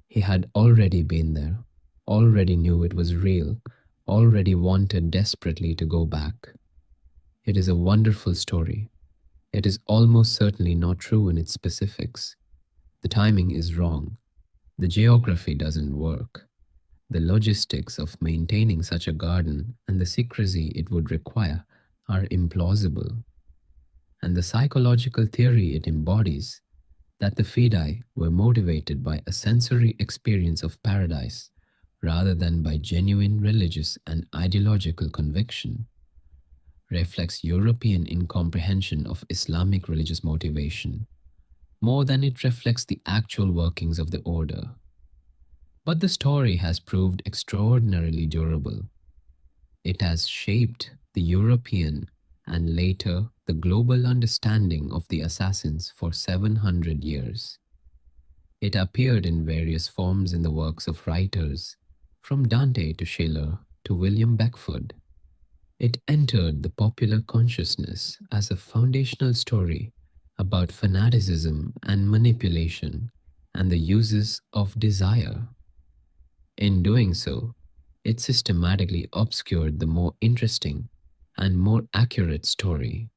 He had already been there, already knew it was real, already wanted desperately to go back. It is a wonderful story. It is almost certainly not true in its specifics. The timing is wrong. The geography doesn't work. The logistics of maintaining such a garden and the secrecy it would require are implausible. And the psychological theory it embodies, that the Fidei were motivated by a sensory experience of paradise rather than by genuine religious and ideological conviction, reflects European incomprehension of Islamic religious motivation more than it reflects the actual workings of the order. But the story has proved extraordinarily durable. It has shaped the European and later the global understanding of the assassins for 700 years. It appeared in various forms in the works of writers, from Dante to Schiller to William Beckford. It entered the popular consciousness as a foundational story about fanaticism and manipulation and the uses of desire. In doing so, it systematically obscured the more interesting and more accurate story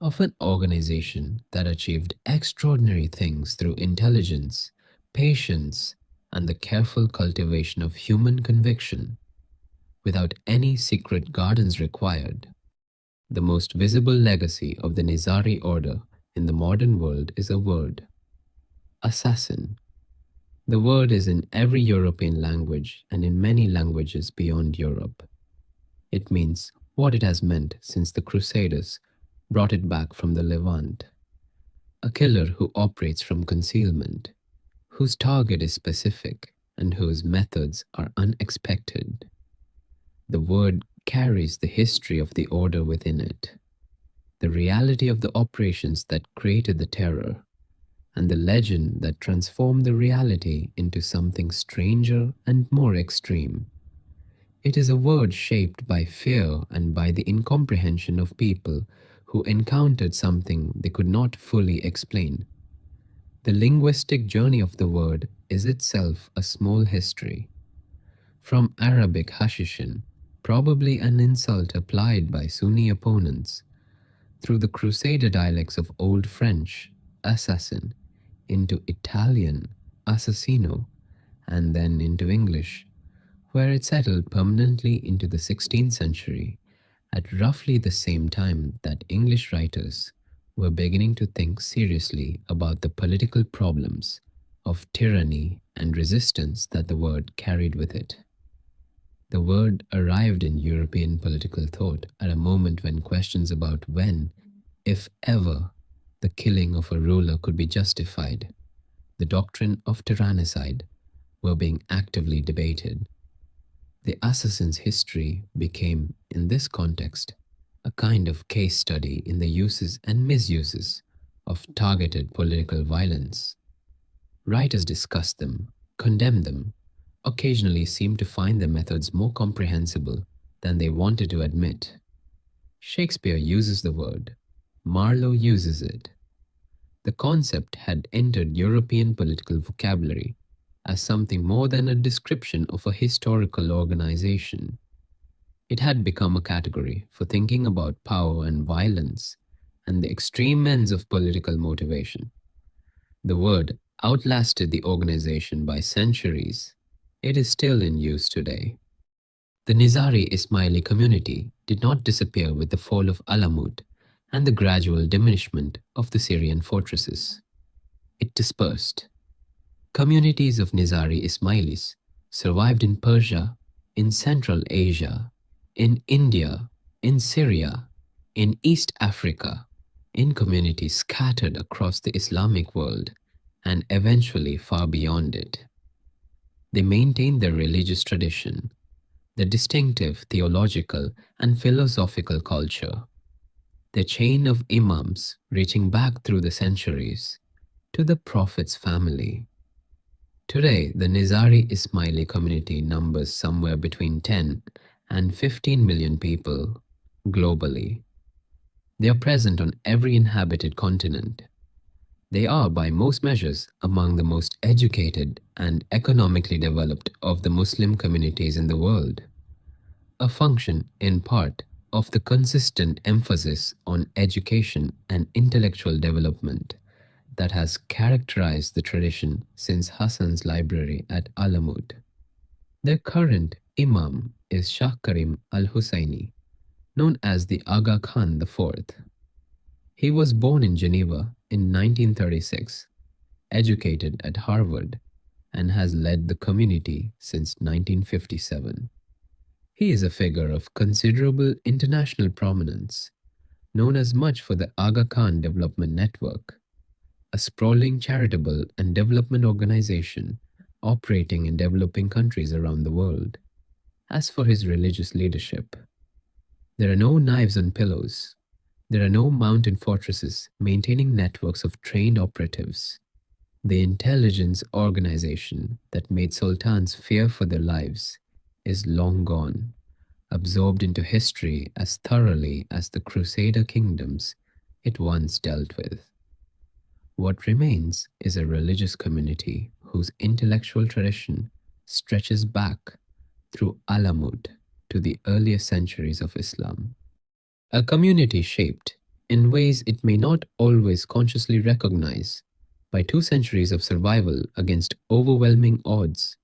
of an organization that achieved extraordinary things through intelligence, patience, and the careful cultivation of human conviction without any secret gardens required. The most visible legacy of the Nizari order in the modern world is a word: assassin. The word is in every European language and in many languages beyond Europe. It means what it has meant since the Crusaders brought it back from the Levant: a killer who operates from concealment, whose target is specific, and whose methods are unexpected. The word carries the history of the order within it, the reality of the operations that created the terror, and the legend that transformed the reality into something stranger and more extreme. It is a word shaped by fear and by the incomprehension of people who encountered something they could not fully explain. The linguistic journey of the word is itself a small history. From Arabic hashishin, probably an insult applied by Sunni opponents through the Crusader dialects of Old French, assassin, into Italian, assassino, and then into English, where it settled permanently into the 16th century at roughly the same time that English writers were beginning to think seriously about the political problems of tyranny and resistance that the word carried with it. The word arrived in European political thought at a moment when questions about when, if ever, the killing of a ruler could be justified, the doctrine of tyrannicide, were being actively debated. The assassin's history became, in this context, a kind of case study in the uses and misuses of targeted political violence. Writers discussed them, condemned them, occasionally seemed to find their methods more comprehensible than they wanted to admit. Shakespeare uses the word, Marlowe uses it. The concept had entered European political vocabulary as something more than a description of a historical organization. It had become a category for thinking about power and violence and the extreme ends of political motivation. The word outlasted the organization by centuries. It is still in use today. The Nizari Ismaili community did not disappear with the fall of Alamut and the gradual diminishment of the Syrian fortresses. It dispersed. Communities of Nizari Ismailis survived in Persia, in Central Asia, in India, in Syria, in East Africa, in communities scattered across the Islamic world, and eventually far beyond it. They maintained their religious tradition, their distinctive theological and philosophical culture, their chain of imams reaching back through the centuries to the Prophet's family. Today, the Nizari Ismaili community numbers somewhere between 10 and 15 million people globally. They are present on every inhabited continent. They are, by most measures, among the most educated and economically developed of the Muslim communities in the world, a function, in part, of the consistent emphasis on education and intellectual development that has characterized the tradition since Hassan's library at Alamut. Their current Imam is Shah Karim al-Husseini, known as the Aga Khan IV. He was born in Geneva in 1936, educated at Harvard, and has led the community since 1957. He is a figure of considerable international prominence, known as much for the Aga Khan Development Network, a sprawling charitable and development organization operating in developing countries around the world. As for his religious leadership, there are no knives on pillows. There are no mountain fortresses maintaining networks of trained operatives. The intelligence organization that made sultans fear for their lives is long gone, absorbed into history as thoroughly as the Crusader kingdoms it once dealt with. What remains is a religious community whose intellectual tradition stretches back through Alamut to the earlier centuries of Islam. A community shaped in ways it may not always consciously recognize by 2 centuries of survival against overwhelming odds,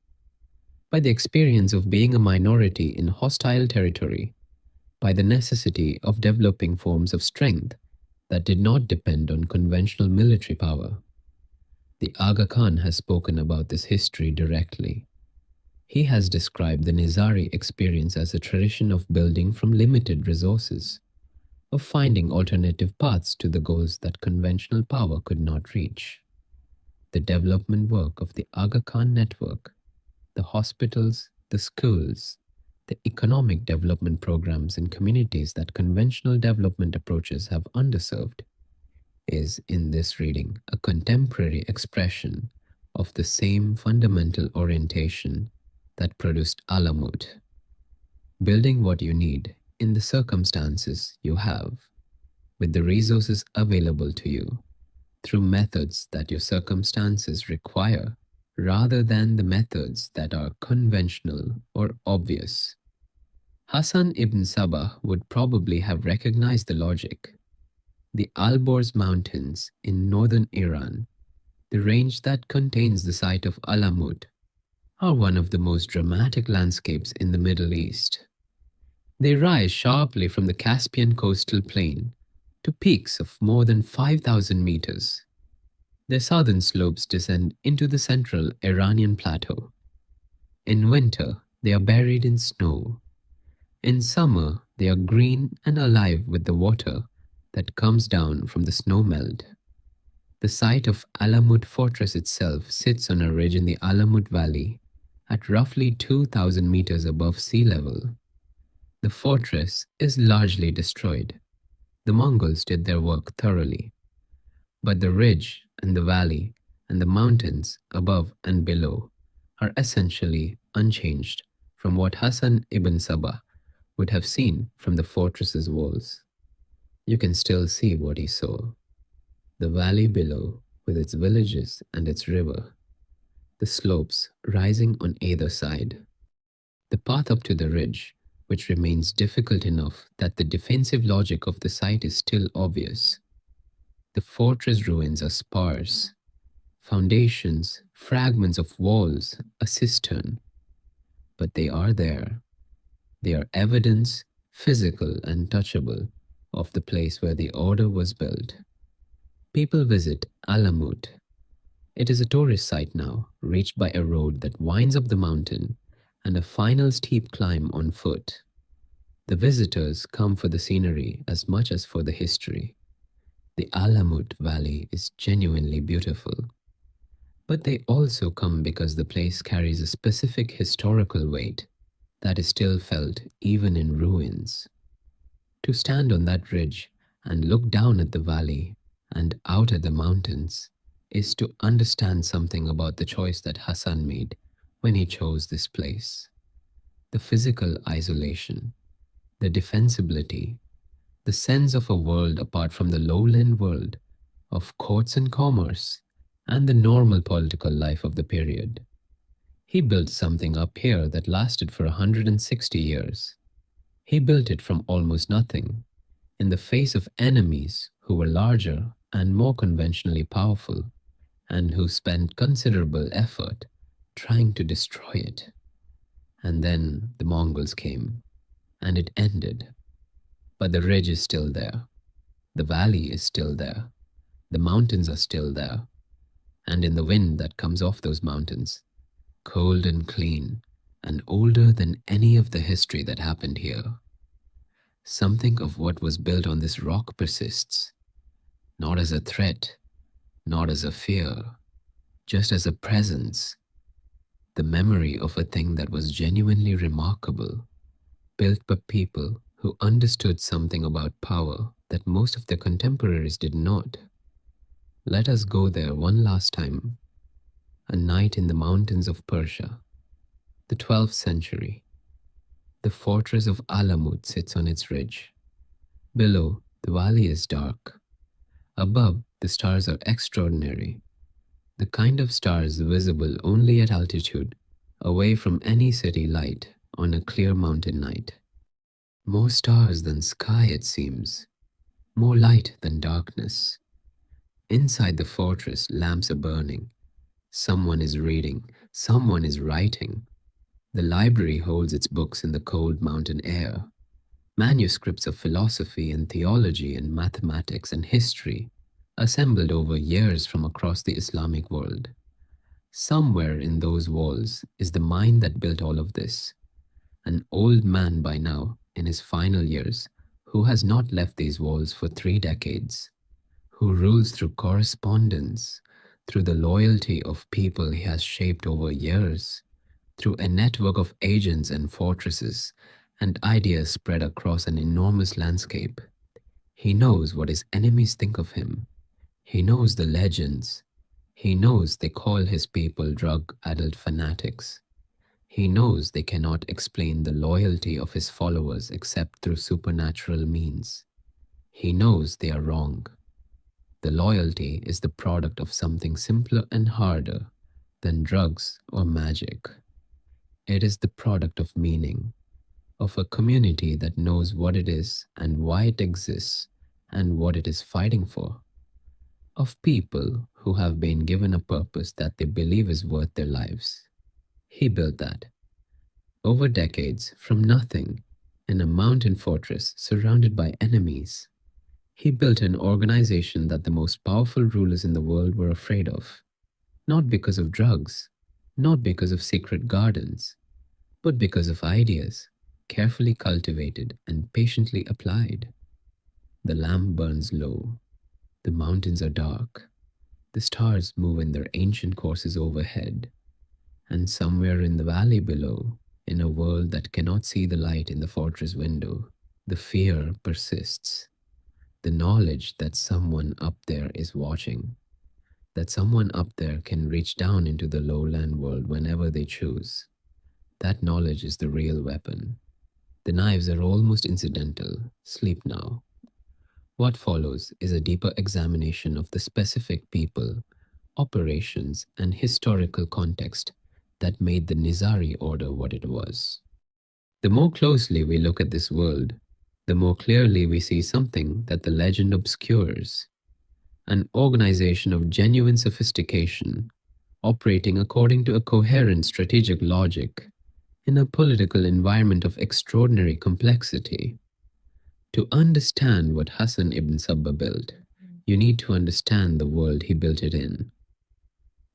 by the experience of being a minority in hostile territory, by the necessity of developing forms of strength that did not depend on conventional military power. The Aga Khan has spoken about this history directly. He has described the Nizari experience as a tradition of building from limited resources, of finding alternative paths to the goals that conventional power could not reach. The development work of the Aga Khan network, the hospitals, the schools, the economic development programs in communities that conventional development approaches have underserved, is in this reading a contemporary expression of the same fundamental orientation that produced Alamut. Building what you need in the circumstances you have, with the resources available to you, through methods that your circumstances require, rather than the methods that are conventional or obvious. Hassan ibn Sabah would probably have recognized the logic. The Alborz Mountains in northern Iran, the range that contains the site of Alamut, are one of the most dramatic landscapes in the Middle East. They rise sharply from the Caspian coastal plain to peaks of more than 5,000 meters. Their southern slopes descend into the central Iranian plateau. In winter, they are buried in snow. In summer, they are green and alive with the water that comes down from the snow melt. The site of Alamut Fortress itself sits on a ridge in the Alamut Valley at roughly 2,000 meters above sea level. The fortress is largely destroyed. The Mongols did their work thoroughly, but the ridge and the valley and the mountains above and below are essentially unchanged from what Hassan ibn Sabah would have seen from the fortress's walls. You can still see what he saw. The valley below, with its villages and its river, the slopes rising on either side, the path up to the ridge, which remains difficult enough that the defensive logic of the site is still obvious. The fortress ruins are sparse. Foundations, fragments of walls, a cistern. But they are there. They are evidence, physical and touchable, of the place where the order was built. People visit Alamut. It is a tourist site now, reached by a road that winds up the mountain and a final steep climb on foot. The visitors come for the scenery as much as for the history. The Alamut Valley is genuinely beautiful. But they also come because the place carries a specific historical weight that is still felt even in ruins. To stand on that ridge and look down at the valley and out at the mountains is to understand something about the choice that Hassan made when he chose this place. The physical isolation, the defensibility, the sense of a world apart from the lowland world of courts and commerce and the normal political life of the period. He built something up here that lasted for 160 years. He built it from almost nothing, in the face of enemies who were larger and more conventionally powerful, and who spent considerable effort trying to destroy it. And then the Mongols came, and it ended. But the ridge is still there. The valley is still there. The mountains are still there. And in the wind that comes off those mountains, cold and clean, and older than any of the history that happened here, something of what was built on this rock persists, not as a threat, not as a fear, just as a presence, the memory of a thing that was genuinely remarkable, built by people who understood something about power that most of their contemporaries did not. Let us go there one last time. A night in the mountains of Persia, the 12th century. The fortress of Alamut sits on its ridge. Below, the valley is dark. Above, the stars are extraordinary. The kind of stars visible only at altitude, away from any city light on a clear mountain night. More stars than sky, it seems. More light than darkness. Inside the fortress, lamps are burning. Someone is reading. Someone is writing. The library holds its books in the cold mountain air. Manuscripts of philosophy and theology and mathematics and history, assembled over years from across the Islamic world. Somewhere in those walls is the mind that built all of this. An old man by now, in his final years, who has not left these walls for 3 decades, who rules through correspondence, through the loyalty of people he has shaped over years, through a network of agents and fortresses and ideas spread across an enormous landscape. He knows what his enemies think of him. He knows the legends. He knows they call his people drug-addled fanatics. He knows they cannot explain the loyalty of his followers except through supernatural means. He knows they are wrong. The loyalty is the product of something simpler and harder than drugs or magic. It is the product of meaning, of a community that knows what it is and why it exists and what it is fighting for, of people who have been given a purpose that they believe is worth their lives. He built that over decades from nothing in a mountain fortress surrounded by enemies. He built an organization that the most powerful rulers in the world were afraid of, not because of drugs, not because of secret gardens, but because of ideas, carefully cultivated and patiently applied. The lamp burns low, the mountains are dark, the stars move in their ancient courses overhead, and somewhere in the valley below, in a world that cannot see the light in the fortress window, the fear persists. The knowledge that someone up there is watching, that someone up there can reach down into the lowland world whenever they choose. That knowledge is the real weapon. The knives are almost incidental. Sleep now. What follows is a deeper examination of the specific people, operations, and historical context that made the Nizari order what it was. The more closely we look at this world, the more clearly we see something that the legend obscures: an organization of genuine sophistication, operating according to a coherent strategic logic in a political environment of extraordinary complexity. To understand what Hassan ibn Sabba built, you need to understand the world he built it in.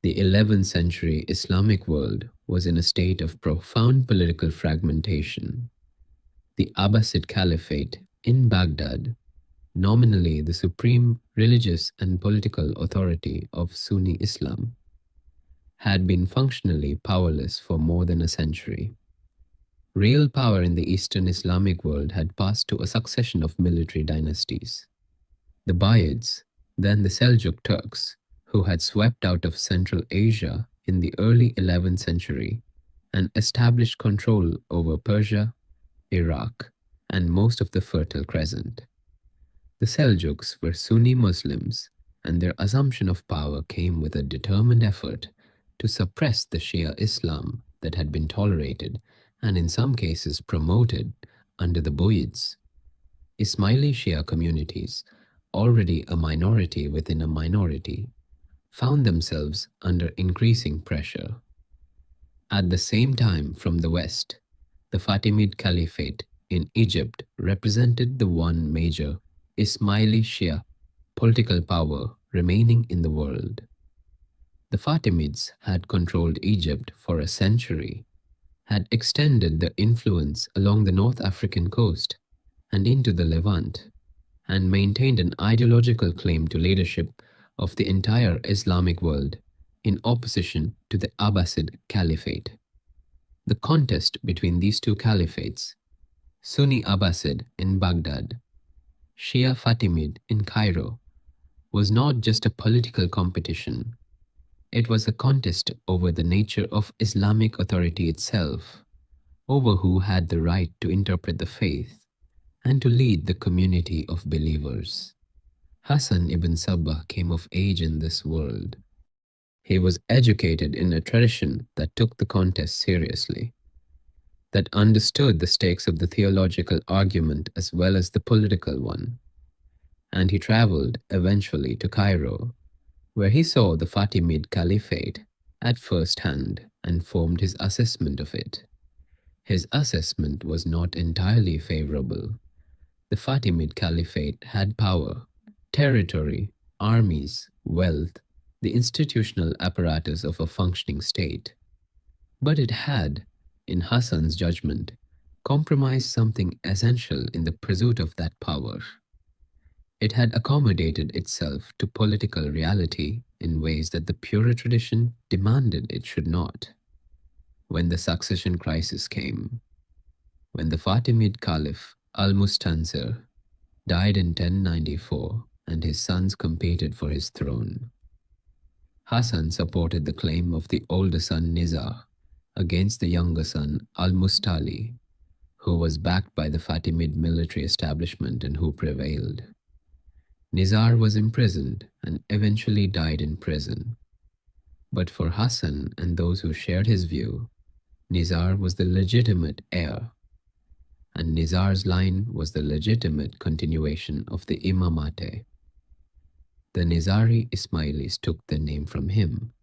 The 11th century Islamic world was in a state of profound political fragmentation. The Abbasid Caliphate in Baghdad, nominally the supreme religious and political authority of Sunni Islam, had been functionally powerless for more than a century. Real power in the Eastern Islamic world had passed to a succession of military dynasties. The Buyids, then the Seljuk Turks, who had swept out of Central Asia in the early 11th century and established control over Persia, Iraq, and most of the Fertile Crescent. The Seljuks were Sunni Muslims, and their assumption of power came with a determined effort to suppress the Shia Islam that had been tolerated and in some cases promoted under the Buyids. Ismaili Shia communities, already a minority within a minority, found themselves under increasing pressure. At the same time, from the west, the Fatimid Caliphate in Egypt represented the one major Ismaili Shia political power remaining in the world. The Fatimids had controlled Egypt for a century, had extended their influence along the North African coast and into the Levant, and maintained an ideological claim to leadership of the entire Islamic world in opposition to the Abbasid Caliphate. The contest between these two caliphates, Sunni Abbasid in Baghdad, Shia Fatimid in Cairo, was not just a political competition. It was a contest over the nature of Islamic authority itself, over who had the right to interpret the faith and to lead the community of believers. Hassan ibn Sabah came of age in this world. He was educated in a tradition that took the contest seriously, that understood the stakes of the theological argument as well as the political one. And he traveled eventually to Cairo, where he saw the Fatimid Caliphate at first hand and formed his assessment of it. His assessment was not entirely favorable. The Fatimid Caliphate had power, territory, armies, wealth, the institutional apparatus of a functioning state. But it had, in Hassan's judgment, compromised something essential in the pursuit of that power. It had accommodated itself to political reality in ways that the purer tradition demanded it should not. When the succession crisis came, when the Fatimid Caliph Al-Mustansir died in 1094 and his sons competed for his throne, Hassan supported the claim of the older son Nizar against the younger son Al-Mustali, who was backed by the Fatimid military establishment and who prevailed. Nizar was imprisoned and eventually died in prison. But for Hassan and those who shared his view, Nizar was the legitimate heir. and Nizar's line was the legitimate continuation of the Imamate. The Nizari Ismailis took their name from him.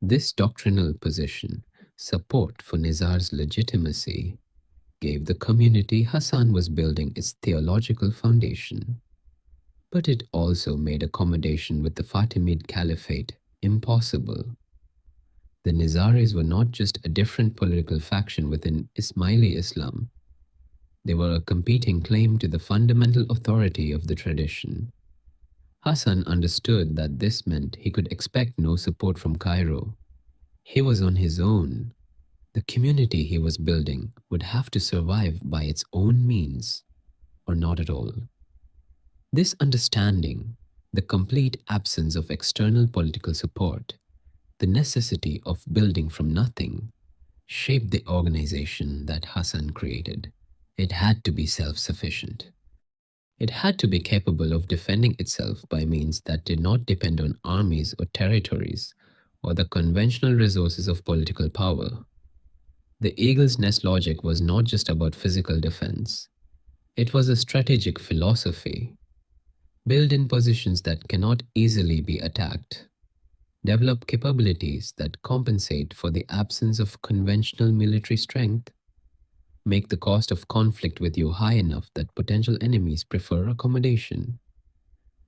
This doctrinal position, support for Nizar's legitimacy, gave the community Hassan was building its theological foundation. But it also made accommodation with the Fatimid Caliphate impossible. The Nizaris were not just a different political faction within Ismaili Islam, they were a competing claim to the fundamental authority of the tradition. Hassan understood that this meant he could expect no support from Cairo. He was on his own. The community he was building would have to survive by its own means, or not at all. This understanding, the complete absence of external political support, the necessity of building from nothing, shaped the organization that Hassan created. It had to be self-sufficient. It had to be capable of defending itself by means that did not depend on armies or territories or the conventional resources of political power. The eagle's nest logic was not just about physical defense. It was a strategic philosophy. Build in positions that cannot easily be attacked. Develop capabilities that compensate for the absence of conventional military strength. Make the cost of conflict with you high enough that potential enemies prefer accommodation.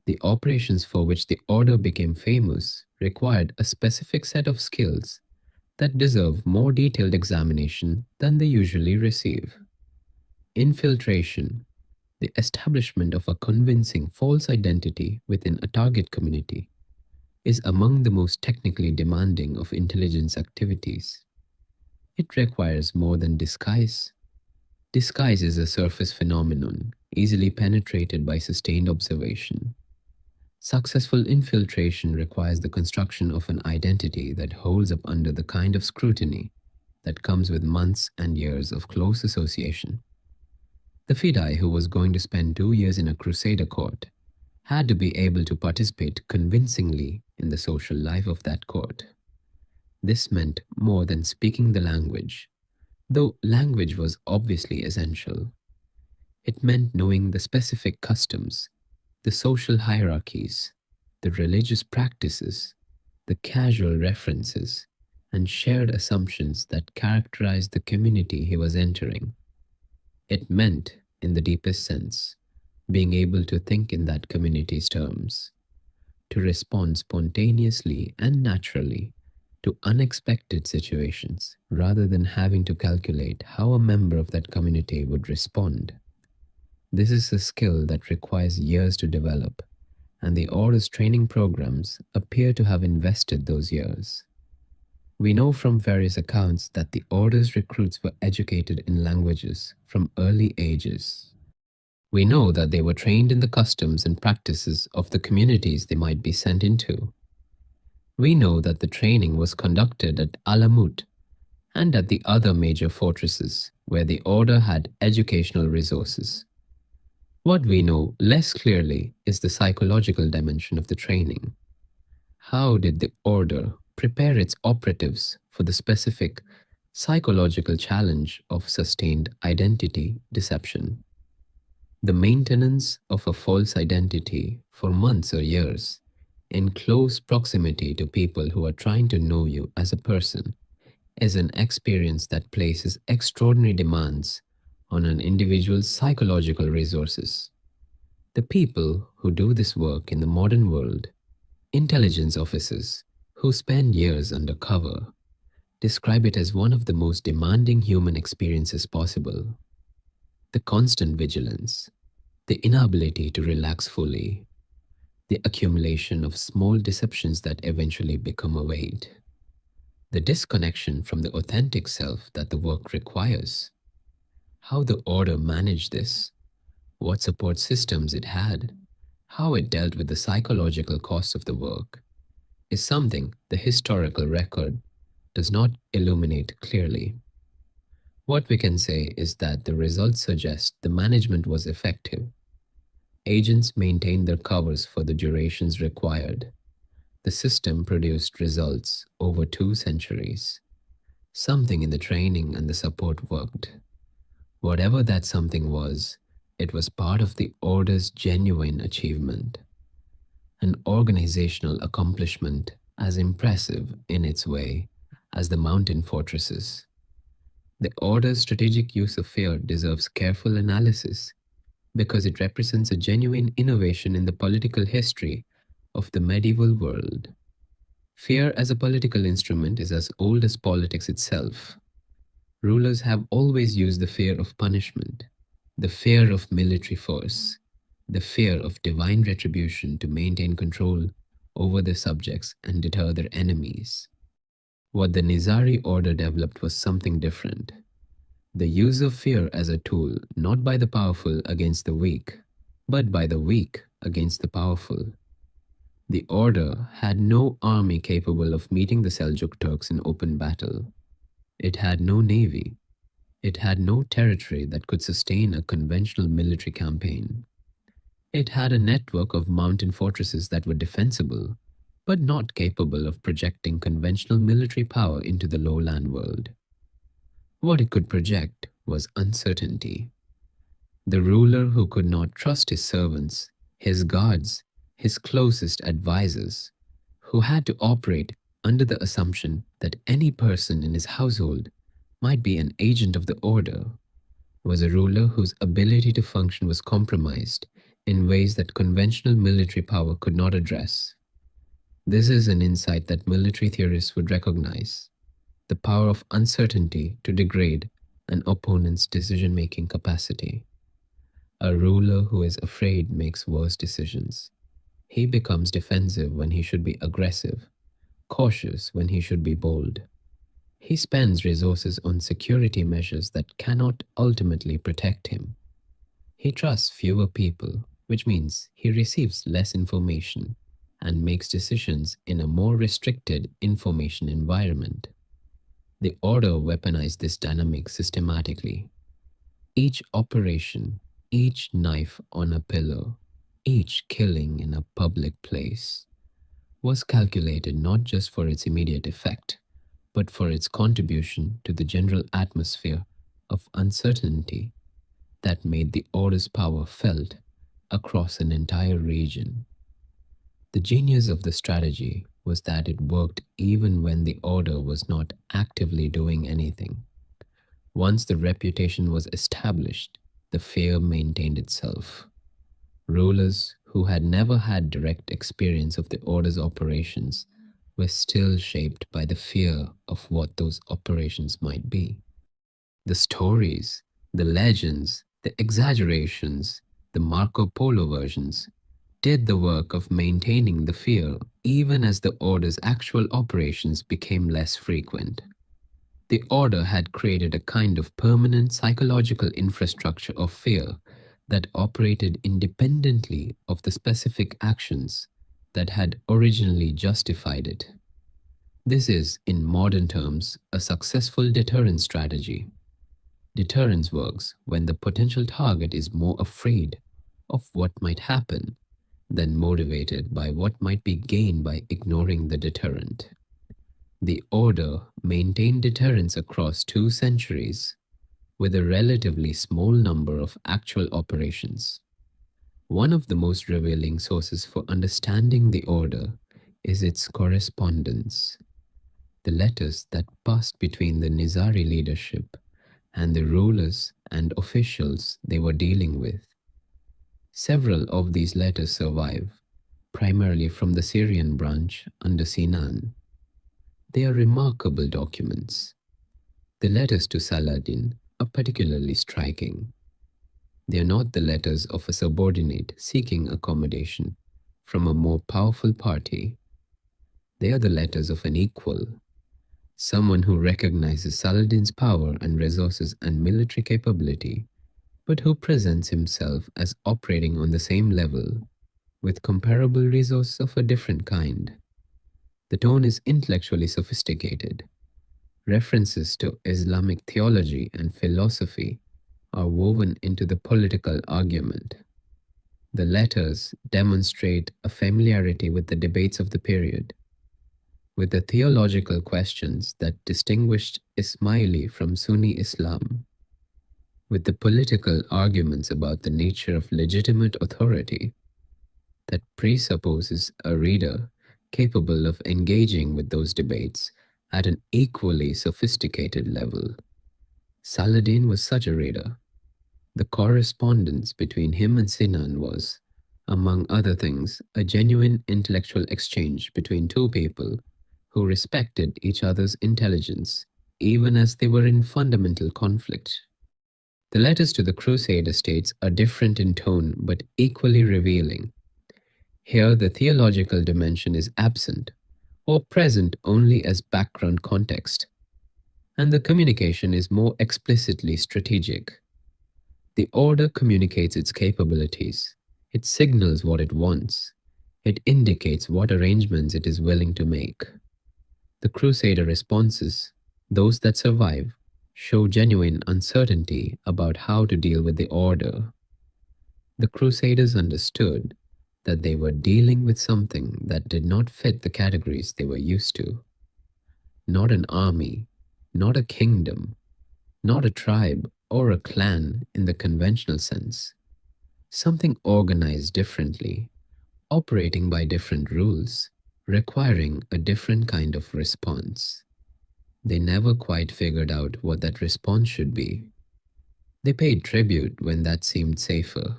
The operations for which the order became famous required a specific set of skills that deserve more detailed examination than they usually receive. Infiltration, the establishment of a convincing false identity within a target community, is among the most technically demanding of intelligence activities. It requires more than disguise. Disguise is a surface phenomenon, easily penetrated by sustained observation. Successful infiltration requires the construction of an identity that holds up under the kind of scrutiny that comes with months and years of close association. The Fidai, who was going to spend 2 years in a Crusader court, had to be able to participate convincingly in the social life of that court. This meant more than speaking the language, though language was obviously essential. It meant knowing the specific customs, the social hierarchies, the religious practices, the casual references, and shared assumptions that characterized the community he was entering. It meant, in the deepest sense, being able to think in that community's terms, to respond spontaneously and naturally to unexpected situations rather than having to calculate how a member of that community would respond. This is a skill that requires years to develop, and the Order's training programs appear to have invested those years. We know from various accounts that the Order's recruits were educated in languages from early ages. We know that they were trained in the customs and practices of the communities they might be sent into. We know that the training was conducted at Alamut and at the other major fortresses where the Order had educational resources. What we know less clearly is the psychological dimension of the training. How did the Order prepare its operatives for the specific psychological challenge of sustained identity deception? The maintenance of a false identity for months or years in close proximity to people who are trying to know you as a person is an experience that places extraordinary demands on an individual's psychological resources. The people who do this work in the modern world, intelligence officers who spend years under cover, describe it as one of the most demanding human experiences possible. The constant vigilance, the inability to relax fully, the accumulation of small deceptions that eventually become a weight, the disconnection from the authentic self that the work requires. How the Order managed this, what support systems it had, how it dealt with the psychological costs of the work, is something the historical record does not illuminate clearly. What we can say is that the results suggest the management was effective. Agents maintained their covers for the durations required. The system produced results over 2 centuries. Something in the training and the support worked. Whatever that something was, it was part of the order's genuine achievement, an organizational accomplishment as impressive in its way as the mountain fortresses. The order's strategic use of fear deserves careful analysis because it represents a genuine innovation in the political history of the medieval world. Fear as a political instrument is as old as politics itself. Rulers have always used the fear of punishment, the fear of military force, the fear of divine retribution to maintain control over their subjects and deter their enemies. What the Nizari order developed was something different. The use of fear as a tool not by the powerful against the weak, but by the weak against the powerful. The order had no army capable of meeting the Seljuk Turks in open battle. It had no navy. It had no territory that could sustain a conventional military campaign. It had a network of mountain fortresses that were defensible, but not capable of projecting conventional military power into the lowland world. What it could project was uncertainty. The ruler who could not trust his servants, his guards, his closest advisors, who had to operate under the assumption that any person in his household might be an agent of the order, was a ruler whose ability to function was compromised in ways that conventional military power could not address. This is an insight that military theorists would recognize: the power of uncertainty to degrade an opponent's decision-making capacity. A ruler who is afraid makes worse decisions. He becomes defensive when he should be aggressive, cautious when he should be bold. He spends resources on security measures that cannot ultimately protect him. He trusts fewer people, which means he receives less information and makes decisions in a more restricted information environment. The order weaponized this dynamic systematically. Each operation, each knife on a pillow, each killing in a public place was calculated not just for its immediate effect, but for its contribution to the general atmosphere of uncertainty that made the order's power felt across an entire region. The genius of the strategy was that it worked even when the order was not actively doing anything. Once the reputation was established, the fear maintained itself. Rulers who had never had direct experience of the order's operations were still shaped by the fear of what those operations might be. The stories, the legends, the exaggerations, the Marco Polo versions did the work of maintaining the fear even as the order's actual operations became less frequent. The order had created a kind of permanent psychological infrastructure of fear that operated independently of the specific actions that had originally justified it. This is, in modern terms, a successful deterrence strategy. Deterrence works when the potential target is more afraid of what might happen than motivated by what might be gained by ignoring the deterrent. The order maintained deterrence across 2 centuries with a relatively small number of actual operations. One of the most revealing sources for understanding the order is its correspondence, the letters that passed between the Nizari leadership and the rulers and officials they were dealing with. Several of these letters survive, primarily from the Syrian branch under Sinan. They are remarkable documents. The letters to Saladin are particularly striking. They are not the letters of a subordinate seeking accommodation from a more powerful party. They are the letters of an equal, someone who recognizes Saladin's power and resources and military capability, but who presents himself as operating on the same level, with comparable resources of a different kind. The tone is intellectually sophisticated. References to Islamic theology and philosophy are woven into the political argument. The letters demonstrate a familiarity with the debates of the period, with the theological questions that distinguished Ismaili from Sunni Islam. with the political arguments about the nature of legitimate authority that presupposes a reader capable of engaging with those debates at an equally sophisticated level. Saladin was such a reader. The correspondence between him and Sinan was, among other things, a genuine intellectual exchange between two people who respected each other's intelligence, even as they were in fundamental conflict. The letters to the Crusader states are different in tone but equally revealing. Here, the theological dimension is absent or present only as background context, and the communication is more explicitly strategic. The order communicates its capabilities, it signals what it wants, it indicates what arrangements it is willing to make. The Crusader responses, those that survive, show genuine uncertainty about how to deal with the order. The Crusaders understood that they were dealing with something that did not fit the categories they were used to. Not an army, not a kingdom, not a tribe or a clan in the conventional sense. Something organized differently, operating by different rules, requiring a different kind of response. They never quite figured out what that response should be. They paid tribute when that seemed safer.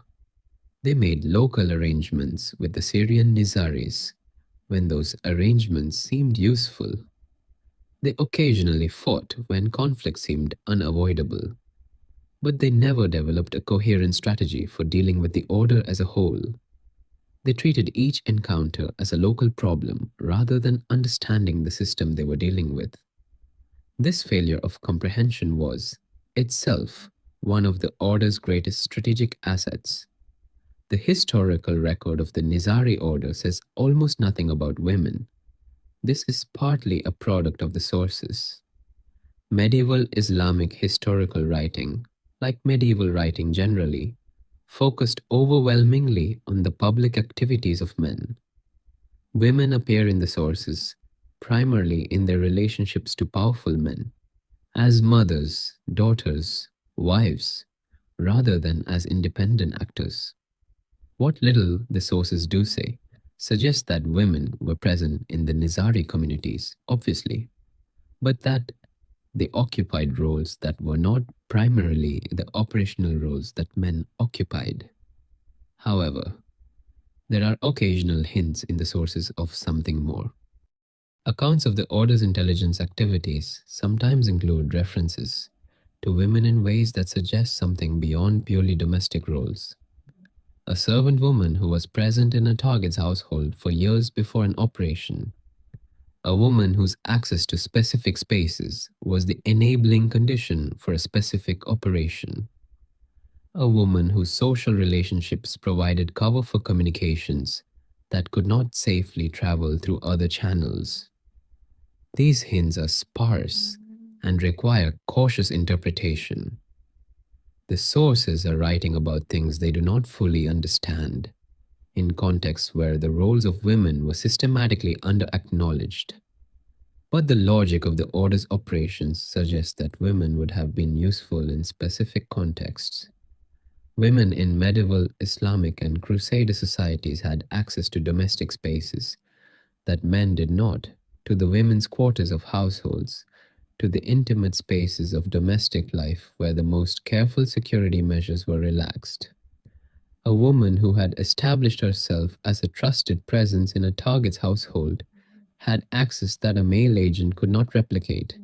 They made local arrangements with the Syrian Nizaris when those arrangements seemed useful. They occasionally fought when conflict seemed unavoidable, but they never developed a coherent strategy for dealing with the order as a whole. They treated each encounter as a local problem rather than understanding the system they were dealing with. This failure of comprehension was, itself, one of the order's greatest strategic assets. The historical record of the Nizari order says almost nothing about women. This is partly a product of the sources. Medieval Islamic historical writing, like medieval writing generally, focused overwhelmingly on the public activities of men. Women appear in the sources primarily in their relationships to powerful men, as mothers, daughters, wives, rather than as independent actors. What little the sources do say suggests that women were present in the Nizari communities, obviously, but that they occupied roles that were not primarily the operational roles that men occupied. However, there are occasional hints in the sources of something more. Accounts of the Order's intelligence activities sometimes include references to women in ways that suggest something beyond purely domestic roles. A servant woman who was present in a target's household for years before an operation. A woman whose access to specific spaces was the enabling condition for a specific operation. A woman whose social relationships provided cover for communications that could not safely travel through other channels. These hints are sparse and require cautious interpretation. The sources are writing about things they do not fully understand, in contexts where the roles of women were systematically under-acknowledged. But the logic of the order's operations suggests that women would have been useful in specific contexts. Women in medieval Islamic and Crusader societies had access to domestic spaces that men did not, to the women's quarters of households, to the intimate spaces of domestic life where the most careful security measures were relaxed. A woman who had established herself as a trusted presence in a target's household had access that a male agent could not replicate.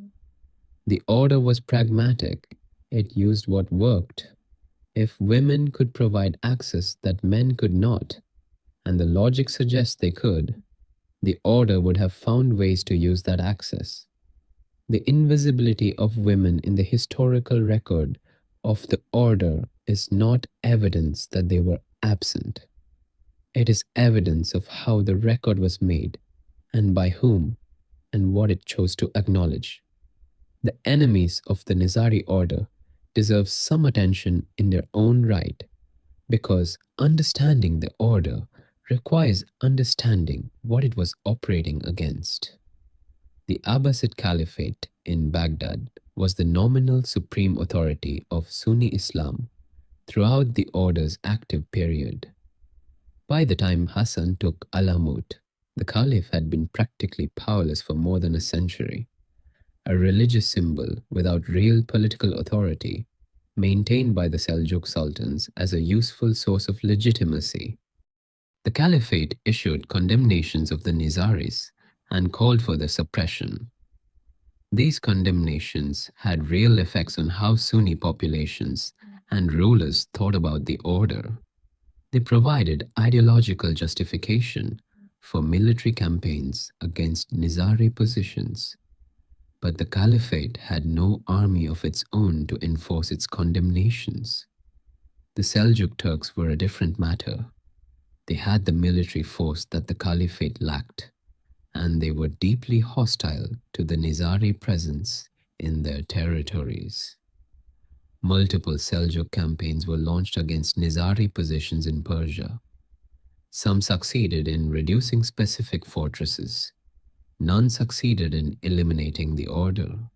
The order was pragmatic, it used what worked. If women could provide access that men could not, and the logic suggests they could, the order would have found ways to use that access. The invisibility of women in the historical record of the order is not evidence that they were absent. It is evidence of how the record was made and by whom and what it chose to acknowledge. The enemies of the Nizari order deserve some attention in their own right because understanding the order requires understanding what it was operating against. The Abbasid Caliphate in Baghdad was the nominal supreme authority of Sunni Islam throughout the order's active period. By the time Hassan took Alamut, the Caliph had been practically powerless for more than a century, a religious symbol without real political authority, maintained by the Seljuk Sultans as a useful source of legitimacy. The Caliphate issued condemnations of the Nizaris and called for their suppression. These condemnations had real effects on how Sunni populations and rulers thought about the order. They provided ideological justification for military campaigns against Nizari positions. But the Caliphate had no army of its own to enforce its condemnations. The Seljuk Turks were a different matter. They had the military force that the Caliphate lacked, and they were deeply hostile to the Nizari presence in their territories. Multiple Seljuk campaigns were launched against Nizari positions in Persia. Some succeeded in reducing specific fortresses. None succeeded in eliminating the order.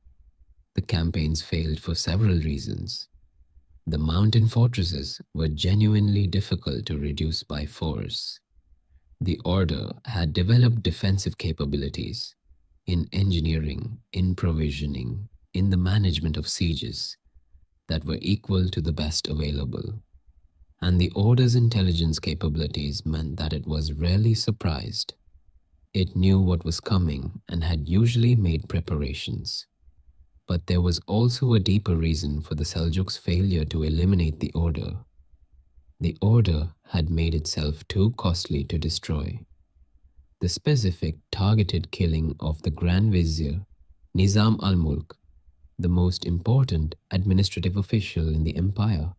The campaigns failed for several reasons. The mountain fortresses were genuinely difficult to reduce by force. The order had developed defensive capabilities in engineering, in provisioning, in the management of sieges that were equal to the best available. And the order's intelligence capabilities meant that it was rarely surprised. It knew what was coming and had usually made preparations. But there was also a deeper reason for the Seljuks' failure to eliminate the order. The order had made itself too costly to destroy. The specific targeted killing of the Grand Vizier, Nizam al-Mulk, the most important administrative official in the empire,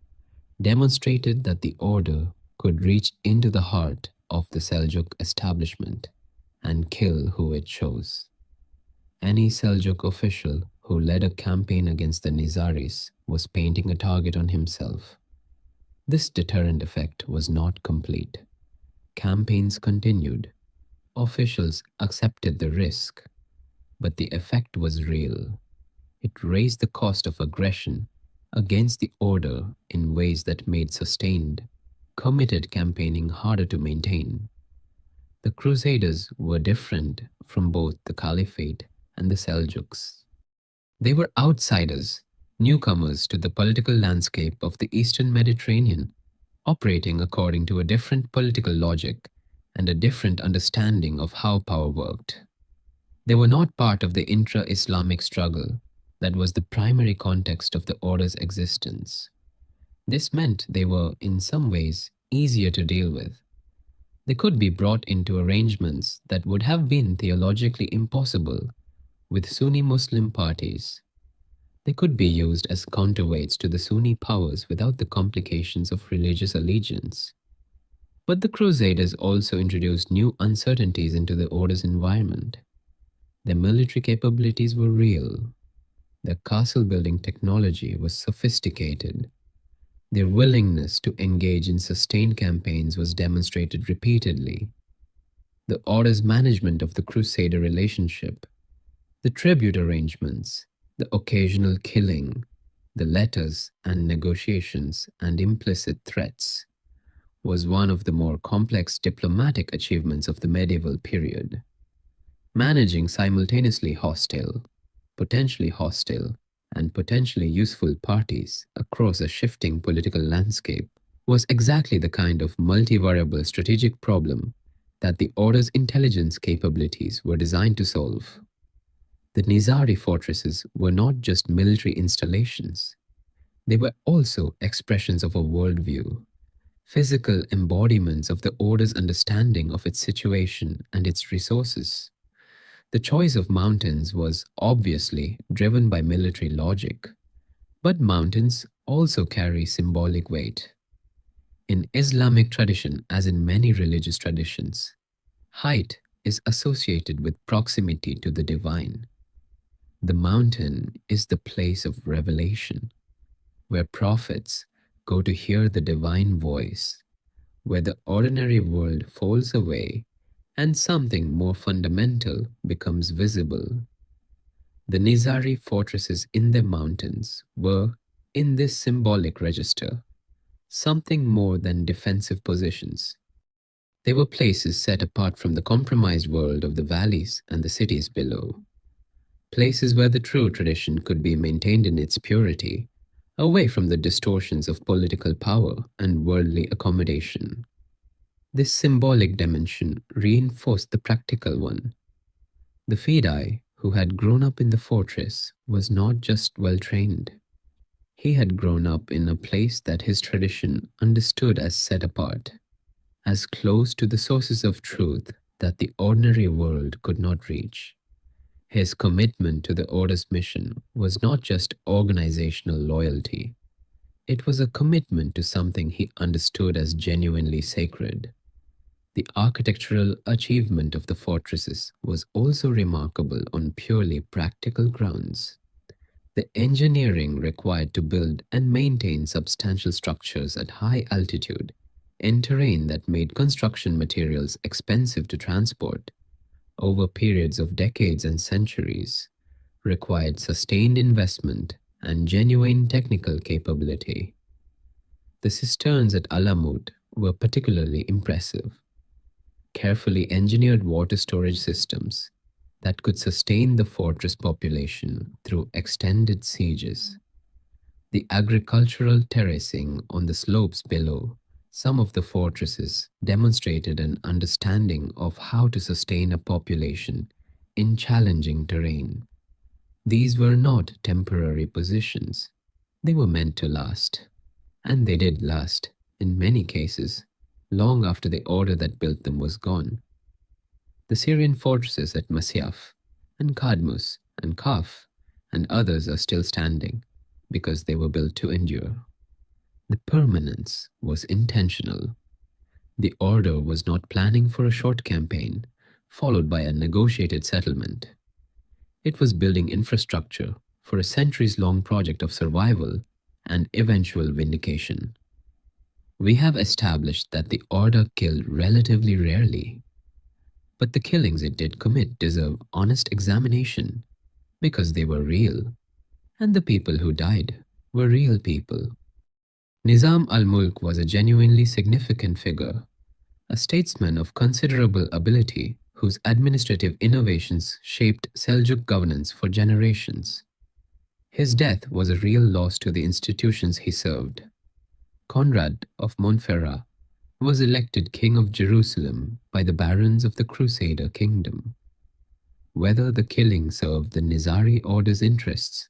demonstrated that the order could reach into the heart of the Seljuk establishment and kill who it chose. Any Seljuk official who led a campaign against the Nizaris was painting a target on himself. This deterrent effect was not complete. Campaigns continued. Officials accepted the risk, but the effect was real. It raised the cost of aggression against the order in ways that made sustained, committed campaigning harder to maintain. The Crusaders were different from both the Caliphate and the Seljuks. They were outsiders, newcomers to the political landscape of the Eastern Mediterranean, operating according to a different political logic and a different understanding of how power worked. They were not part of the intra-Islamic struggle that was the primary context of the order's existence. This meant they were, in some ways, easier to deal with. They could be brought into arrangements that would have been theologically impossible with Sunni Muslim parties. They could be used as counterweights to the Sunni powers without the complications of religious allegiance. But the Crusaders also introduced new uncertainties into the order's environment. Their military capabilities were real. Their castle-building technology was sophisticated. Their willingness to engage in sustained campaigns was demonstrated repeatedly. The order's management of the Crusader relationship, the tribute arrangements, the occasional killing, the letters and negotiations and implicit threats, was one of the more complex diplomatic achievements of the medieval period. Managing simultaneously hostile, potentially hostile, and potentially useful parties across a shifting political landscape was exactly the kind of multivariable strategic problem that the order's intelligence capabilities were designed to solve. The Nizari fortresses were not just military installations. They were also expressions of a worldview, physical embodiments of the order's understanding of its situation and its resources. The choice of mountains was obviously driven by military logic, but mountains also carry symbolic weight. In Islamic tradition, as in many religious traditions, height is associated with proximity to the divine. The mountain is the place of revelation, where prophets go to hear the divine voice, where the ordinary world falls away and something more fundamental becomes visible. The Nizari fortresses in the mountains were, in this symbolic register, something more than defensive positions. They were places set apart from the compromised world of the valleys and the cities below. Places where the true tradition could be maintained in its purity, away from the distortions of political power and worldly accommodation. This symbolic dimension reinforced the practical one. The Fidei, who had grown up in the fortress, was not just well trained. He had grown up in a place that his tradition understood as set apart, as close to the sources of truth that the ordinary world could not reach. His commitment to the Order's mission was not just organizational loyalty, it was a commitment to something he understood as genuinely sacred. The architectural achievement of the fortresses was also remarkable on purely practical grounds. The engineering required to build and maintain substantial structures at high altitude, in terrain that made construction materials expensive to transport, over periods of decades and centuries, required sustained investment and genuine technical capability. The cisterns at Alamut were particularly impressive. Carefully engineered water storage systems that could sustain the fortress population through extended sieges. The agricultural terracing on the slopes below some of the fortresses demonstrated an understanding of how to sustain a population in challenging terrain. These were not temporary positions. They were meant to last. And they did last, in many cases, long after the order that built them was gone. The Syrian fortresses at Masyaf and Kadmus and Kaf and others are still standing because they were built to endure. The permanence was intentional. The order was not planning for a short campaign, followed by a negotiated settlement. It was building infrastructure for a centuries-long project of survival and eventual vindication. We have established that the order killed relatively rarely, but the killings it did commit deserve honest examination because they were real, and the people who died were real people. Nizam al-Mulk was a genuinely significant figure, a statesman of considerable ability whose administrative innovations shaped Seljuk governance for generations. His death was a real loss to the institutions he served. Conrad of Montferrat was elected King of Jerusalem by the barons of the Crusader kingdom. Whether the killing served the Nizari order's interests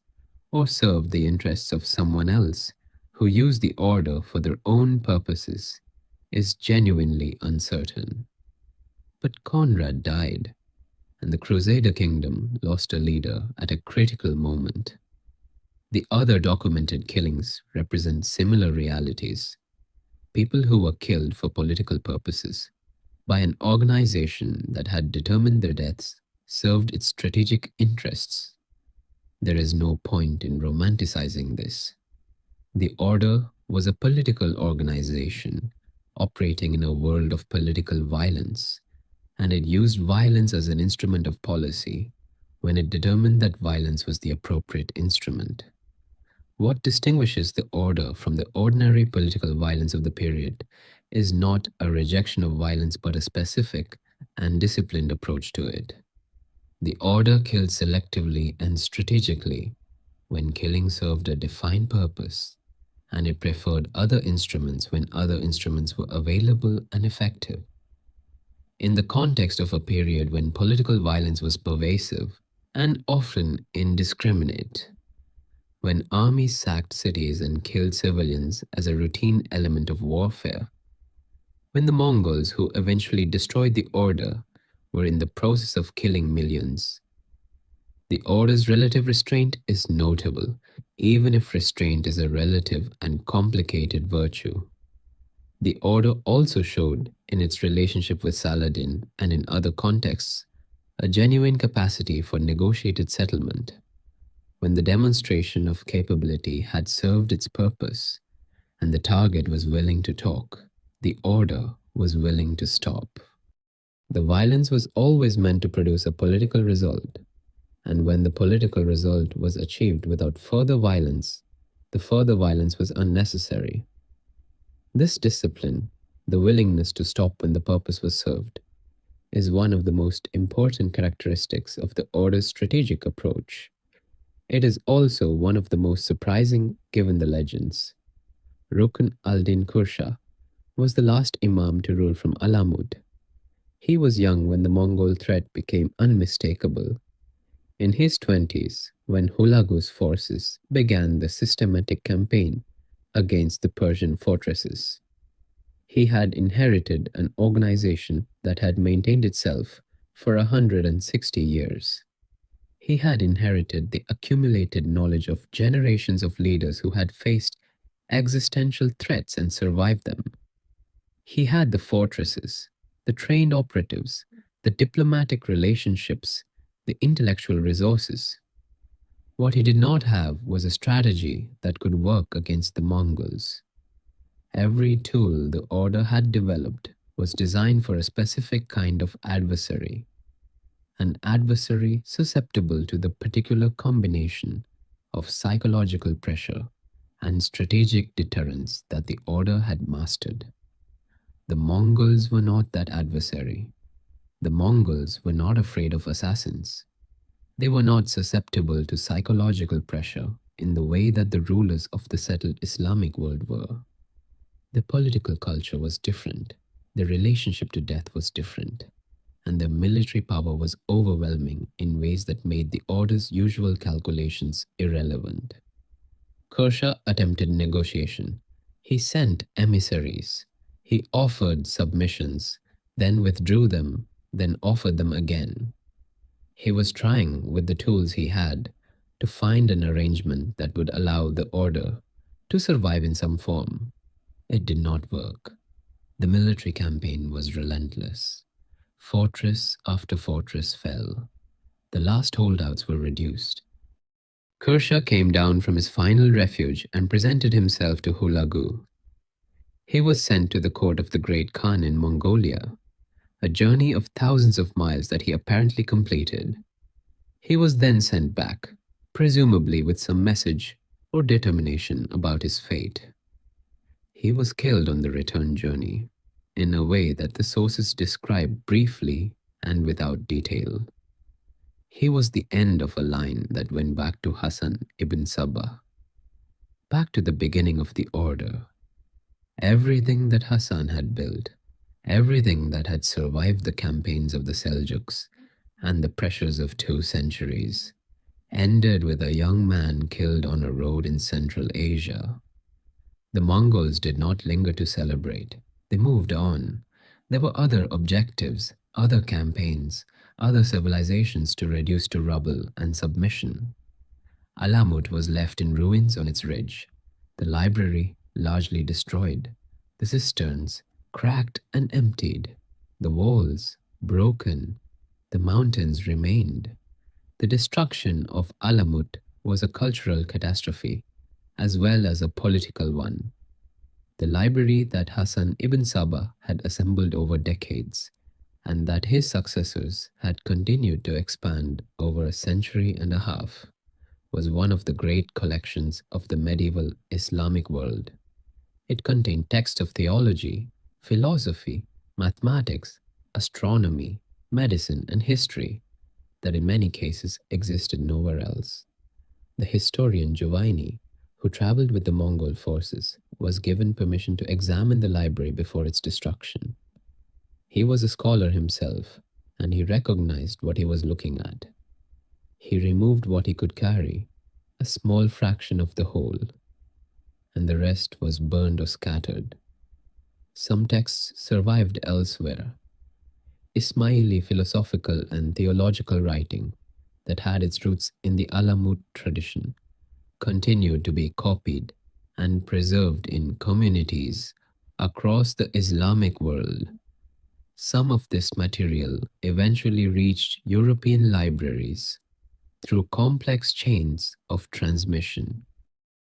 or served the interests of someone else who used the order for their own purposes is genuinely uncertain. But Conrad died, and the Crusader kingdom lost a leader at a critical moment. The other documented killings represent similar realities. People who were killed for political purposes by an organization that had determined their deaths served its strategic interests. There is no point in romanticizing this. The order was a political organization operating in a world of political violence, and it used violence as an instrument of policy when it determined that violence was the appropriate instrument. What distinguishes the order from the ordinary political violence of the period is not a rejection of violence but a specific and disciplined approach to it. The order killed selectively and strategically when killing served a defined purpose, and it preferred other instruments when other instruments were available and effective. In the context of a period when political violence was pervasive and often indiscriminate, when armies sacked cities and killed civilians as a routine element of warfare, when the Mongols who eventually destroyed the order were in the process of killing millions, the order's relative restraint is notable, even if restraint is a relative and complicated virtue. The order also showed, in its relationship with Saladin and in other contexts, a genuine capacity for negotiated settlement. When the demonstration of capability had served its purpose and the target was willing to talk, the order was willing to stop. The violence was always meant to produce a political result, And when the political result was achieved without further violence, the further violence was unnecessary. This discipline, the willingness to stop when the purpose was served, is one of the most important characteristics of the Order's strategic approach. It is also one of the most surprising given the legends. Rukn al-Din Kursha was the last Imam to rule from Alamut. He was young when the Mongol threat became unmistakable. In his 20s, when Hulagu's forces began the systematic campaign against the Persian fortresses, he had inherited an organization that had maintained itself for 160 years. He had inherited the accumulated knowledge of generations of leaders who had faced existential threats and survived them. He had the fortresses, the trained operatives, the diplomatic relationships, the intellectual resources. What he did not have was a strategy that could work against the Mongols. Every tool the order had developed was designed for a specific kind of adversary, an adversary susceptible to the particular combination of psychological pressure and strategic deterrence that the order had mastered. The Mongols were not that adversary. The Mongols were not afraid of assassins. They were not susceptible to psychological pressure in the way that the rulers of the settled Islamic world were. The political culture was different, the relationship to death was different, and their military power was overwhelming in ways that made the order's usual calculations irrelevant. Kursha attempted negotiation. He sent emissaries. He offered submissions, then withdrew them, then offered them again. He was trying, with the tools he had, to find an arrangement that would allow the order to survive in some form. It did not work. The military campaign was relentless. Fortress after fortress fell. The last holdouts were reduced. Kursha came down from his final refuge and presented himself to Hulagu. He was sent to the court of the great Khan in Mongolia, a journey of thousands of miles that he apparently completed. He was then sent back, presumably with some message or determination about his fate. He was killed on the return journey, in a way that the sources describe briefly and without detail. He was the end of a line that went back to Hassan ibn Sabah, back to the beginning of the order. Everything that Hassan had built, everything that had survived the campaigns of the Seljuks and the pressures of 2 centuries, ended with a young man killed on a road in Central Asia. The Mongols did not linger to celebrate. They moved on. There were other objectives, other campaigns, other civilizations to reduce to rubble and submission. Alamut was left in ruins on its ridge, the library largely destroyed, the cisterns cracked and emptied, the walls broken, the mountains remained. The destruction of Alamut was a cultural catastrophe as well as a political one. The library that Hassan ibn Sabah had assembled over decades and that his successors had continued to expand over a century and a half was one of the great collections of the medieval Islamic world. It contained texts of theology, philosophy, mathematics, astronomy, medicine, and history that in many cases existed nowhere else. The historian Giovanni, who traveled with the Mongol forces, was given permission to examine the library before its destruction. He was a scholar himself, and he recognized what he was looking at. He removed what he could carry, a small fraction of the whole, and the rest was burned or scattered. Some texts survived elsewhere. Ismaili philosophical and theological writing that had its roots in the Alamut tradition continued to be copied and preserved in communities across the Islamic world. Some of this material eventually reached European libraries through complex chains of transmission.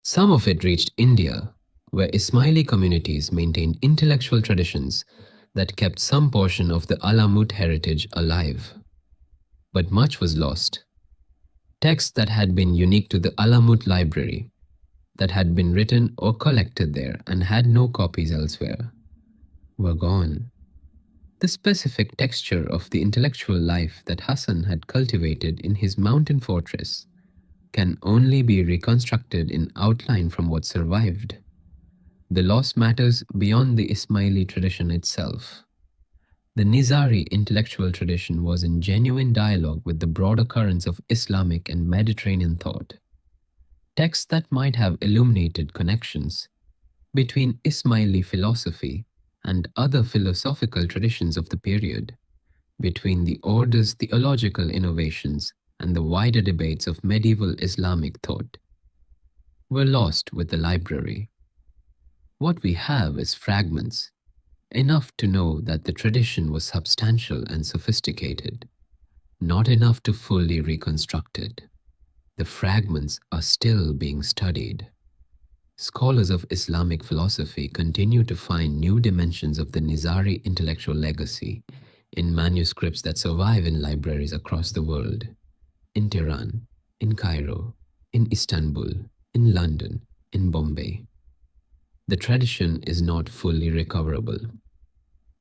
Some of it reached India, where Ismaili communities maintained intellectual traditions that kept some portion of the Alamut heritage alive. But much was lost. Texts that had been unique to the Alamut library, that had been written or collected there and had no copies elsewhere, were gone. The specific texture of the intellectual life that Hassan had cultivated in his mountain fortress can only be reconstructed in outline from what survived. The loss matters beyond the Ismaili tradition itself. The Nizari intellectual tradition was in genuine dialogue with the broader currents of Islamic and Mediterranean thought. Texts that might have illuminated connections between Ismaili philosophy and other philosophical traditions of the period, between the order's theological innovations and the wider debates of medieval Islamic thought, were lost with the library. What we have is fragments, enough to know that the tradition was substantial and sophisticated, not enough to fully reconstruct it. The fragments are still being studied. Scholars of Islamic philosophy continue to find new dimensions of the Nizari intellectual legacy in manuscripts that survive in libraries across the world, in Tehran, in Cairo, in Istanbul, in London, in Bombay. The tradition is not fully recoverable,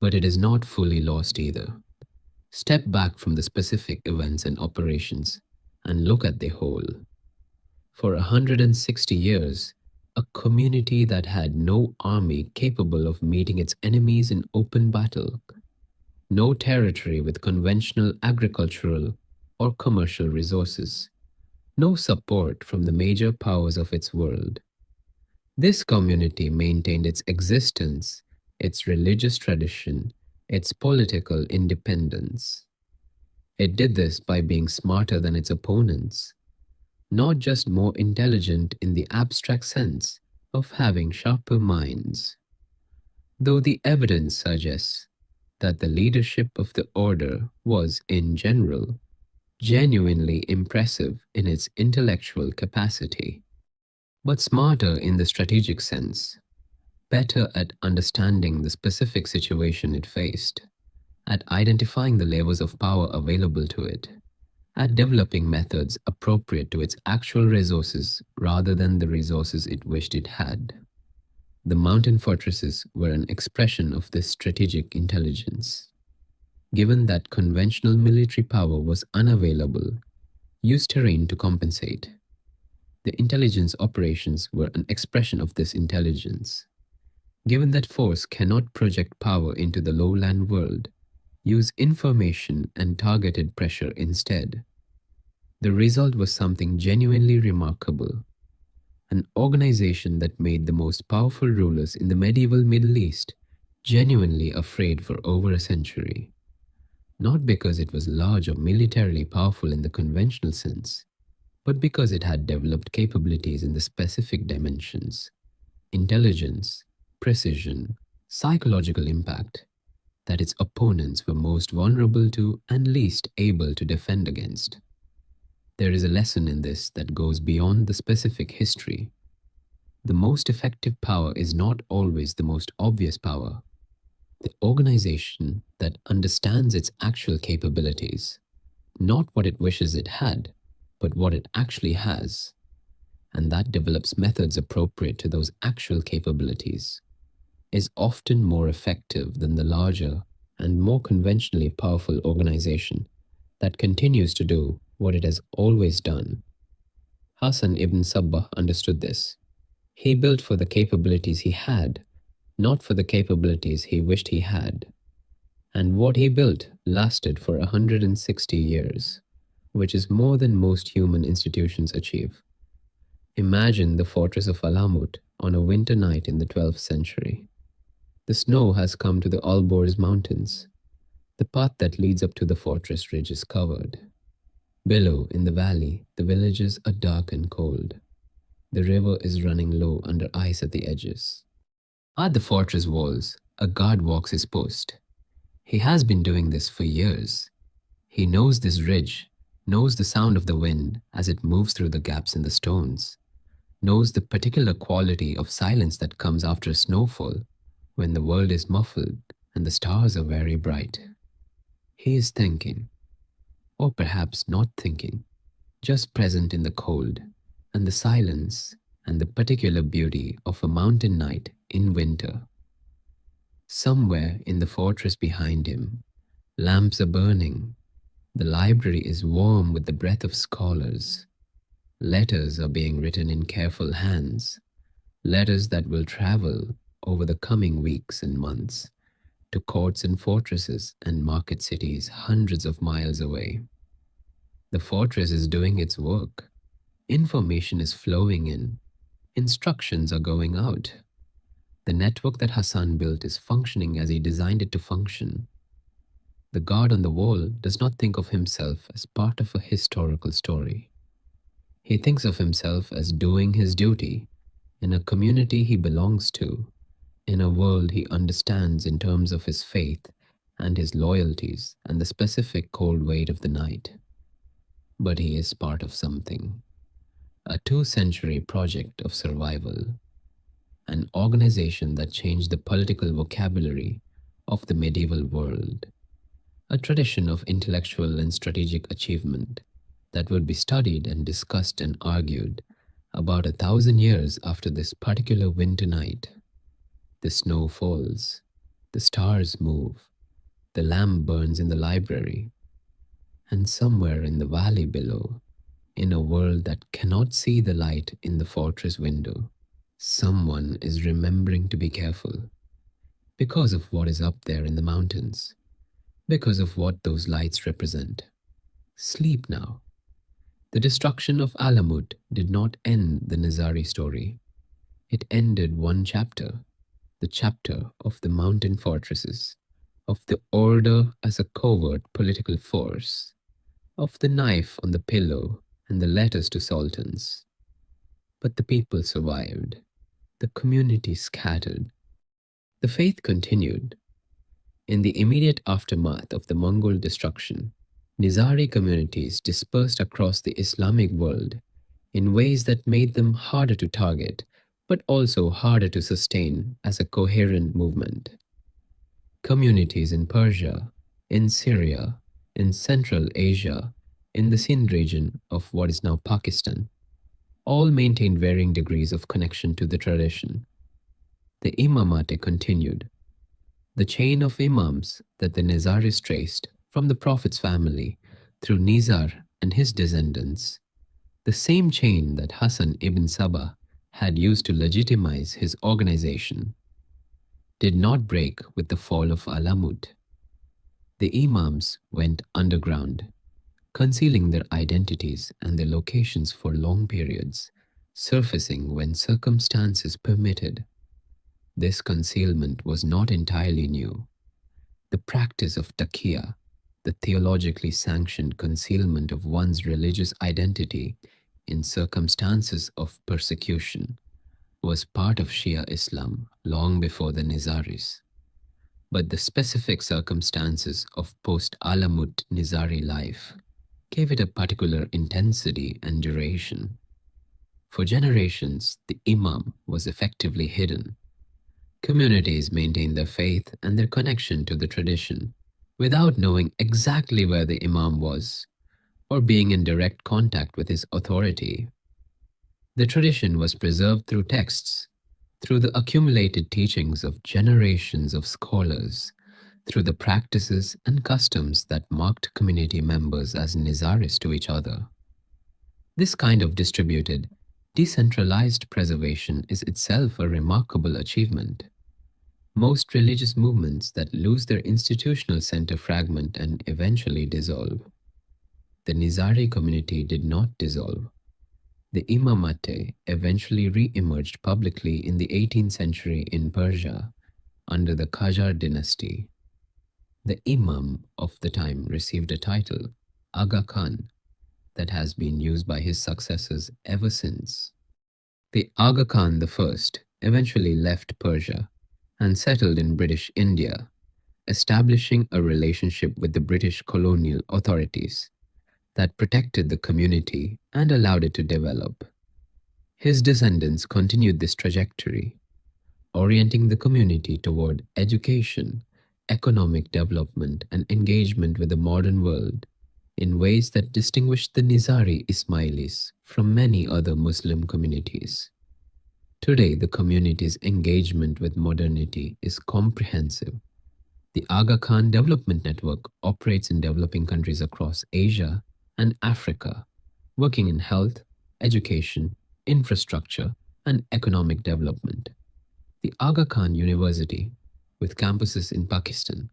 but it is not fully lost either. Step back from the specific events and operations and look at the whole. For 160 years, a community that had no army capable of meeting its enemies in open battle, no territory with conventional agricultural or commercial resources, no support from the major powers of its world. This community maintained its existence, its religious tradition, its political independence. It did this by being smarter than its opponents, not just more intelligent in the abstract sense of having sharper minds. Though the evidence suggests that the leadership of the order was, in general, genuinely impressive in its intellectual capacity, but smarter in the strategic sense, better at understanding the specific situation it faced, at identifying the levels of power available to it, at developing methods appropriate to its actual resources rather than the resources it wished it had. The mountain fortresses were an expression of this strategic intelligence. Given that conventional military power was unavailable, use terrain to compensate. The intelligence operations were an expression of this intelligence. Given that force cannot project power into the lowland world, use information and targeted pressure instead. The result was something genuinely remarkable. An organization that made the most powerful rulers in the medieval Middle East genuinely afraid for over a century. Not because it was large or militarily powerful in the conventional sense, but because it had developed capabilities in the specific dimensions: intelligence, precision, psychological impact, that its opponents were most vulnerable to and least able to defend against. There is a lesson in this that goes beyond the specific history. The most effective power is not always the most obvious power. The organization that understands its actual capabilities, not what it wishes it had, but what it actually has, and that develops methods appropriate to those actual capabilities, is often more effective than the larger and more conventionally powerful organization that continues to do what it has always done. Hassan ibn Sabbah understood this. He built for the capabilities he had, not for the capabilities he wished he had. And what he built lasted for 160 years, which is more than most human institutions achieve. Imagine the fortress of Alamut on a winter night in the 12th century. The snow has come to the Alborz mountains. The path that leads up to the fortress ridge is covered. Below, in the valley, the villages are dark and cold. The river is running low under ice at the edges. At the fortress walls, a guard walks his post. He has been doing this for years. He knows this ridge, knows the sound of the wind as it moves through the gaps in the stones, knows the particular quality of silence that comes after a snowfall when the world is muffled and the stars are very bright. He is thinking, or perhaps not thinking, just present in the cold and the silence and the particular beauty of a mountain night in winter. Somewhere in the fortress behind him, lamps are burning. The library is warm with the breath of scholars. Letters are being written in careful hands, letters that will travel over the coming weeks and months to courts and fortresses and market cities hundreds of miles away. The fortress is doing its work. Information is flowing in. Instructions are going out. The network that Hassan built is functioning as he designed it to function. The guard on the wall does not think of himself as part of a historical story. He thinks of himself as doing his duty in a community he belongs to, in a world he understands in terms of his faith and his loyalties and the specific cold weight of the night. But he is part of something, a two-century project of survival, an organization that changed the political vocabulary of the medieval world, a tradition of intellectual and strategic achievement that would be studied and discussed and argued about 1,000 years after this particular winter night. The snow falls, the stars move, the lamp burns in the library, and somewhere in the valley below, in a world that cannot see the light in the fortress window, someone is remembering to be careful because of what is up there in the mountains, because of what those lights represent. Sleep now. The destruction of Alamut did not end the Nizari story. It ended one chapter, the chapter of the mountain fortresses, of the order as a covert political force, of the knife on the pillow and the letters to sultans. But the people survived. The community scattered. The faith continued. In the immediate aftermath of the Mongol destruction, Nizari communities dispersed across the Islamic world in ways that made them harder to target, but also harder to sustain as a coherent movement. Communities in Persia, in Syria, in Central Asia, in the Sindh region of what is now Pakistan, all maintained varying degrees of connection to the tradition. The imamate continued. The chain of imams that the Nizaris traced from the Prophet's family through Nizar and his descendants, the same chain that Hassan ibn Sabah had used to legitimize his organization, did not break with the fall of Alamut. The imams went underground, concealing their identities and their locations for long periods, surfacing when circumstances permitted. This concealment was not entirely new. The practice of taqiyya, the theologically sanctioned concealment of one's religious identity in circumstances of persecution, was part of Shia Islam long before the Nizaris. But the specific circumstances of post-Alamut Nizari life gave it a particular intensity and duration. For generations, the Imam was effectively hidden. Communities maintained their faith and their connection to the tradition without knowing exactly where the Imam was or being in direct contact with his authority. The tradition was preserved through texts, through the accumulated teachings of generations of scholars, through the practices and customs that marked community members as Nizaris to each other. This kind of distributed, decentralized preservation is itself a remarkable achievement. Most religious movements that lose their institutional center fragment and eventually dissolve. The Nizari community did not dissolve. The imamate eventually re-emerged publicly in the 18th century in Persia under the Qajar dynasty. The imam of the time received a title, Aga Khan, that has been used by his successors ever since. The Aga Khan I eventually left Persia and settled in British India, establishing a relationship with the British colonial authorities that protected the community and allowed it to develop. His descendants continued this trajectory, orienting the community toward education, economic development, and engagement with the modern world, in ways that distinguish the Nizari Ismailis from many other Muslim communities. Today, the community's engagement with modernity is comprehensive. The Aga Khan Development Network operates in developing countries across Asia and Africa, working in health, education, infrastructure, and economic development. The Aga Khan University, with campuses in Pakistan,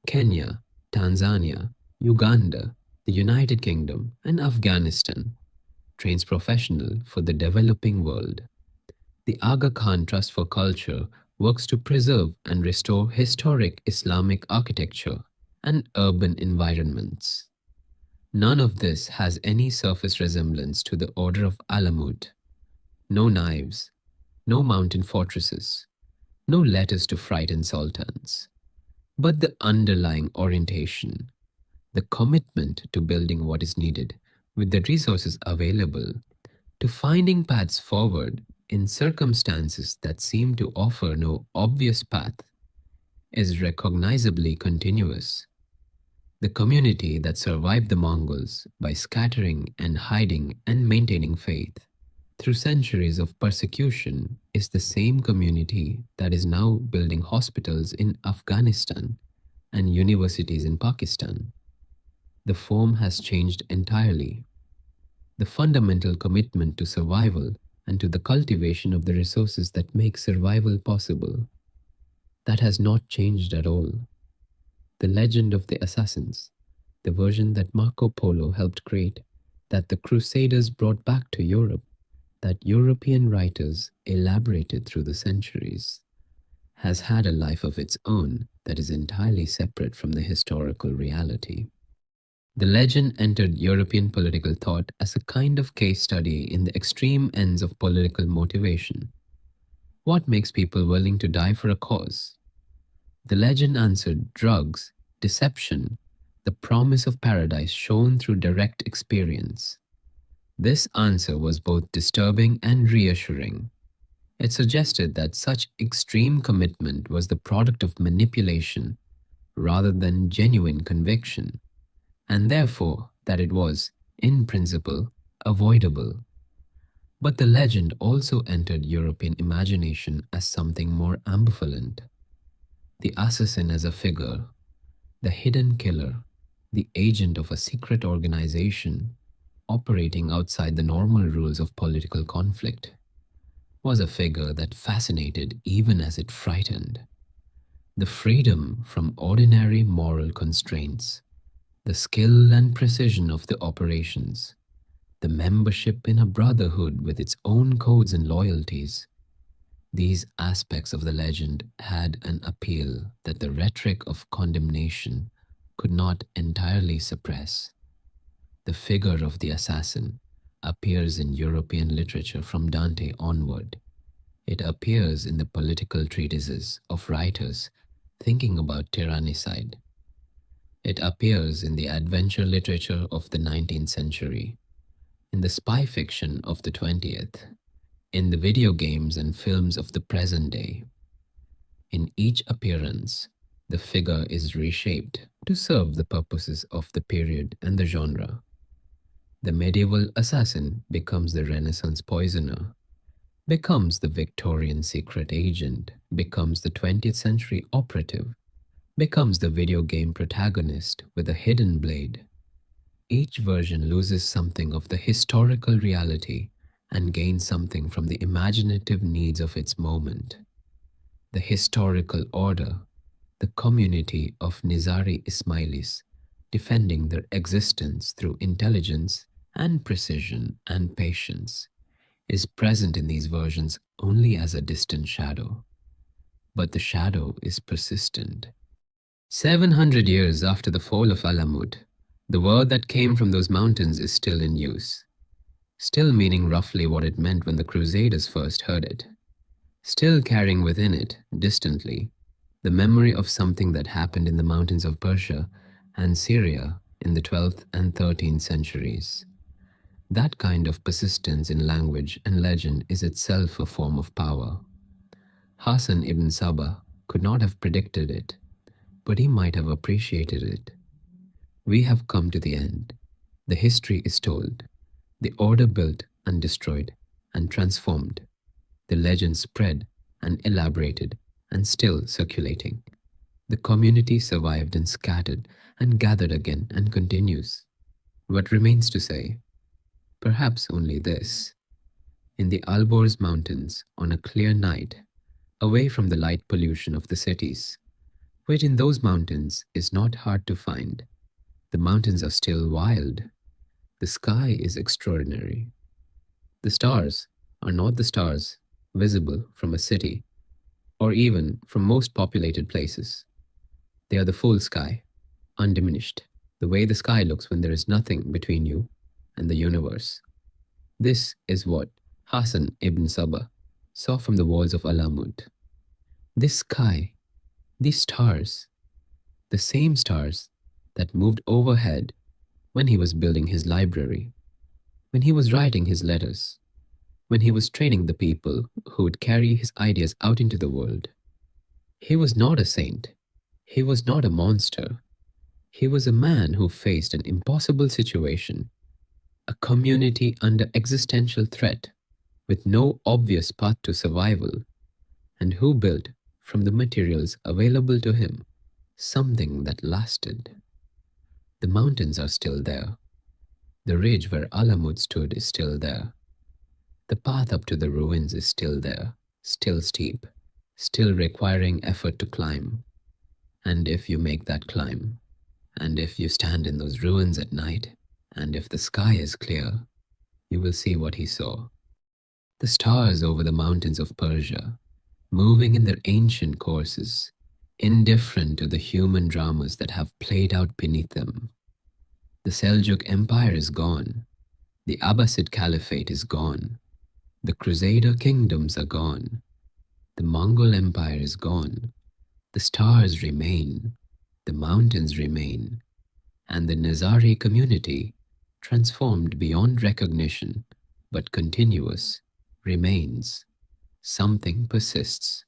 Kenya, Tanzania, Uganda, the United Kingdom, and Afghanistan, trains professionals for the developing world. The Aga Khan Trust for Culture works to preserve and restore historic Islamic architecture and urban environments. None of this has any surface resemblance to the order of Alamut. No knives, no mountain fortresses, no letters to frighten sultans, but the underlying orientation, the commitment to building what is needed with the resources available, to finding paths forward in circumstances that seem to offer no obvious path, is recognizably continuous. The community that survived the Mongols by scattering and hiding and maintaining faith through centuries of persecution is the same community that is now building hospitals in Afghanistan and universities in Pakistan. The form has changed entirely. The fundamental commitment to survival and to the cultivation of the resources that make survival possible, that has not changed at all. The legend of the assassins, the version that Marco Polo helped create, that the Crusaders brought back to Europe, that European writers elaborated through the centuries, has had a life of its own that is entirely separate from the historical reality. The legend entered European political thought as a kind of case study in the extreme ends of political motivation. What makes people willing to die for a cause? The legend answered drugs, deception, the promise of paradise shown through direct experience. This answer was both disturbing and reassuring. It suggested that such extreme commitment was the product of manipulation rather than genuine conviction, and therefore that it was, in principle, avoidable. But the legend also entered European imagination as something more ambivalent. The assassin as a figure, the hidden killer, the agent of a secret organization operating outside the normal rules of political conflict, was a figure that fascinated even as it frightened. The freedom from ordinary moral constraints, the skill and precision of the operations, the membership in a brotherhood with its own codes and loyalties. These aspects of the legend had an appeal that the rhetoric of condemnation could not entirely suppress. The figure of the assassin appears in European literature from Dante onward. It appears in the political treatises of writers thinking about tyrannicide. It appears in the adventure literature of the 19th century, in the spy fiction of the 20th, in the video games and films of the present day. In each appearance, the figure is reshaped to serve the purposes of the period and the genre. The medieval assassin becomes the Renaissance poisoner, becomes the Victorian secret agent, becomes the 20th century operative, becomes the video game protagonist with a hidden blade. Each version loses something of the historical reality and gains something from the imaginative needs of its moment. The historical order, the community of Nizari Ismailis, defending their existence through intelligence and precision and patience, is present in these versions only as a distant shadow. But the shadow is persistent. 700 years after the fall of Alamut, the word that came from those mountains is still in use, still meaning roughly what it meant when the Crusaders first heard it, still carrying within it, distantly, the memory of something that happened in the mountains of Persia and Syria in the 12th and 13th centuries. That kind of persistence in language and legend is itself a form of power. Hassan ibn Sabah could not have predicted it, but he might have appreciated it. We have come to the end. The history is told, the order built and destroyed and transformed, the legend spread and elaborated and still circulating. The community survived and scattered and gathered again and continues. What remains to say? Perhaps only this. In the Alborz Mountains, on a clear night, away from the light pollution of the cities, which in those mountains is not hard to find, the mountains are still wild. The sky is extraordinary. The stars are not the stars visible from a city or even from most populated places. They are the full sky, undiminished, the way the sky looks when there is nothing between you and the universe. This is what Hassan ibn Sabah saw from the walls of Alamut. This sky, these stars, the same stars that moved overhead when he was building his library, when he was writing his letters, when he was training the people who would carry his ideas out into the world. He was not a saint. He was not a monster. He was a man who faced an impossible situation, a community under existential threat with no obvious path to survival, and who built from the materials available to him something that lasted. The mountains are still there. The ridge where Alamut stood is still there. The path up to the ruins is still there, still steep, still requiring effort to climb. And if you make that climb, and if you stand in those ruins at night, and if the sky is clear, you will see what he saw. The stars over the mountains of Persia, moving in their ancient courses, indifferent to the human dramas that have played out beneath them. The Seljuk Empire is gone. The Abbasid Caliphate is gone. The Crusader kingdoms are gone. The Mongol Empire is gone. The stars remain. The mountains remain. And the Nizari community, transformed beyond recognition, but continuous, remains. Something persists.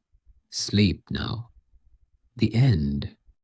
Sleep now. The end.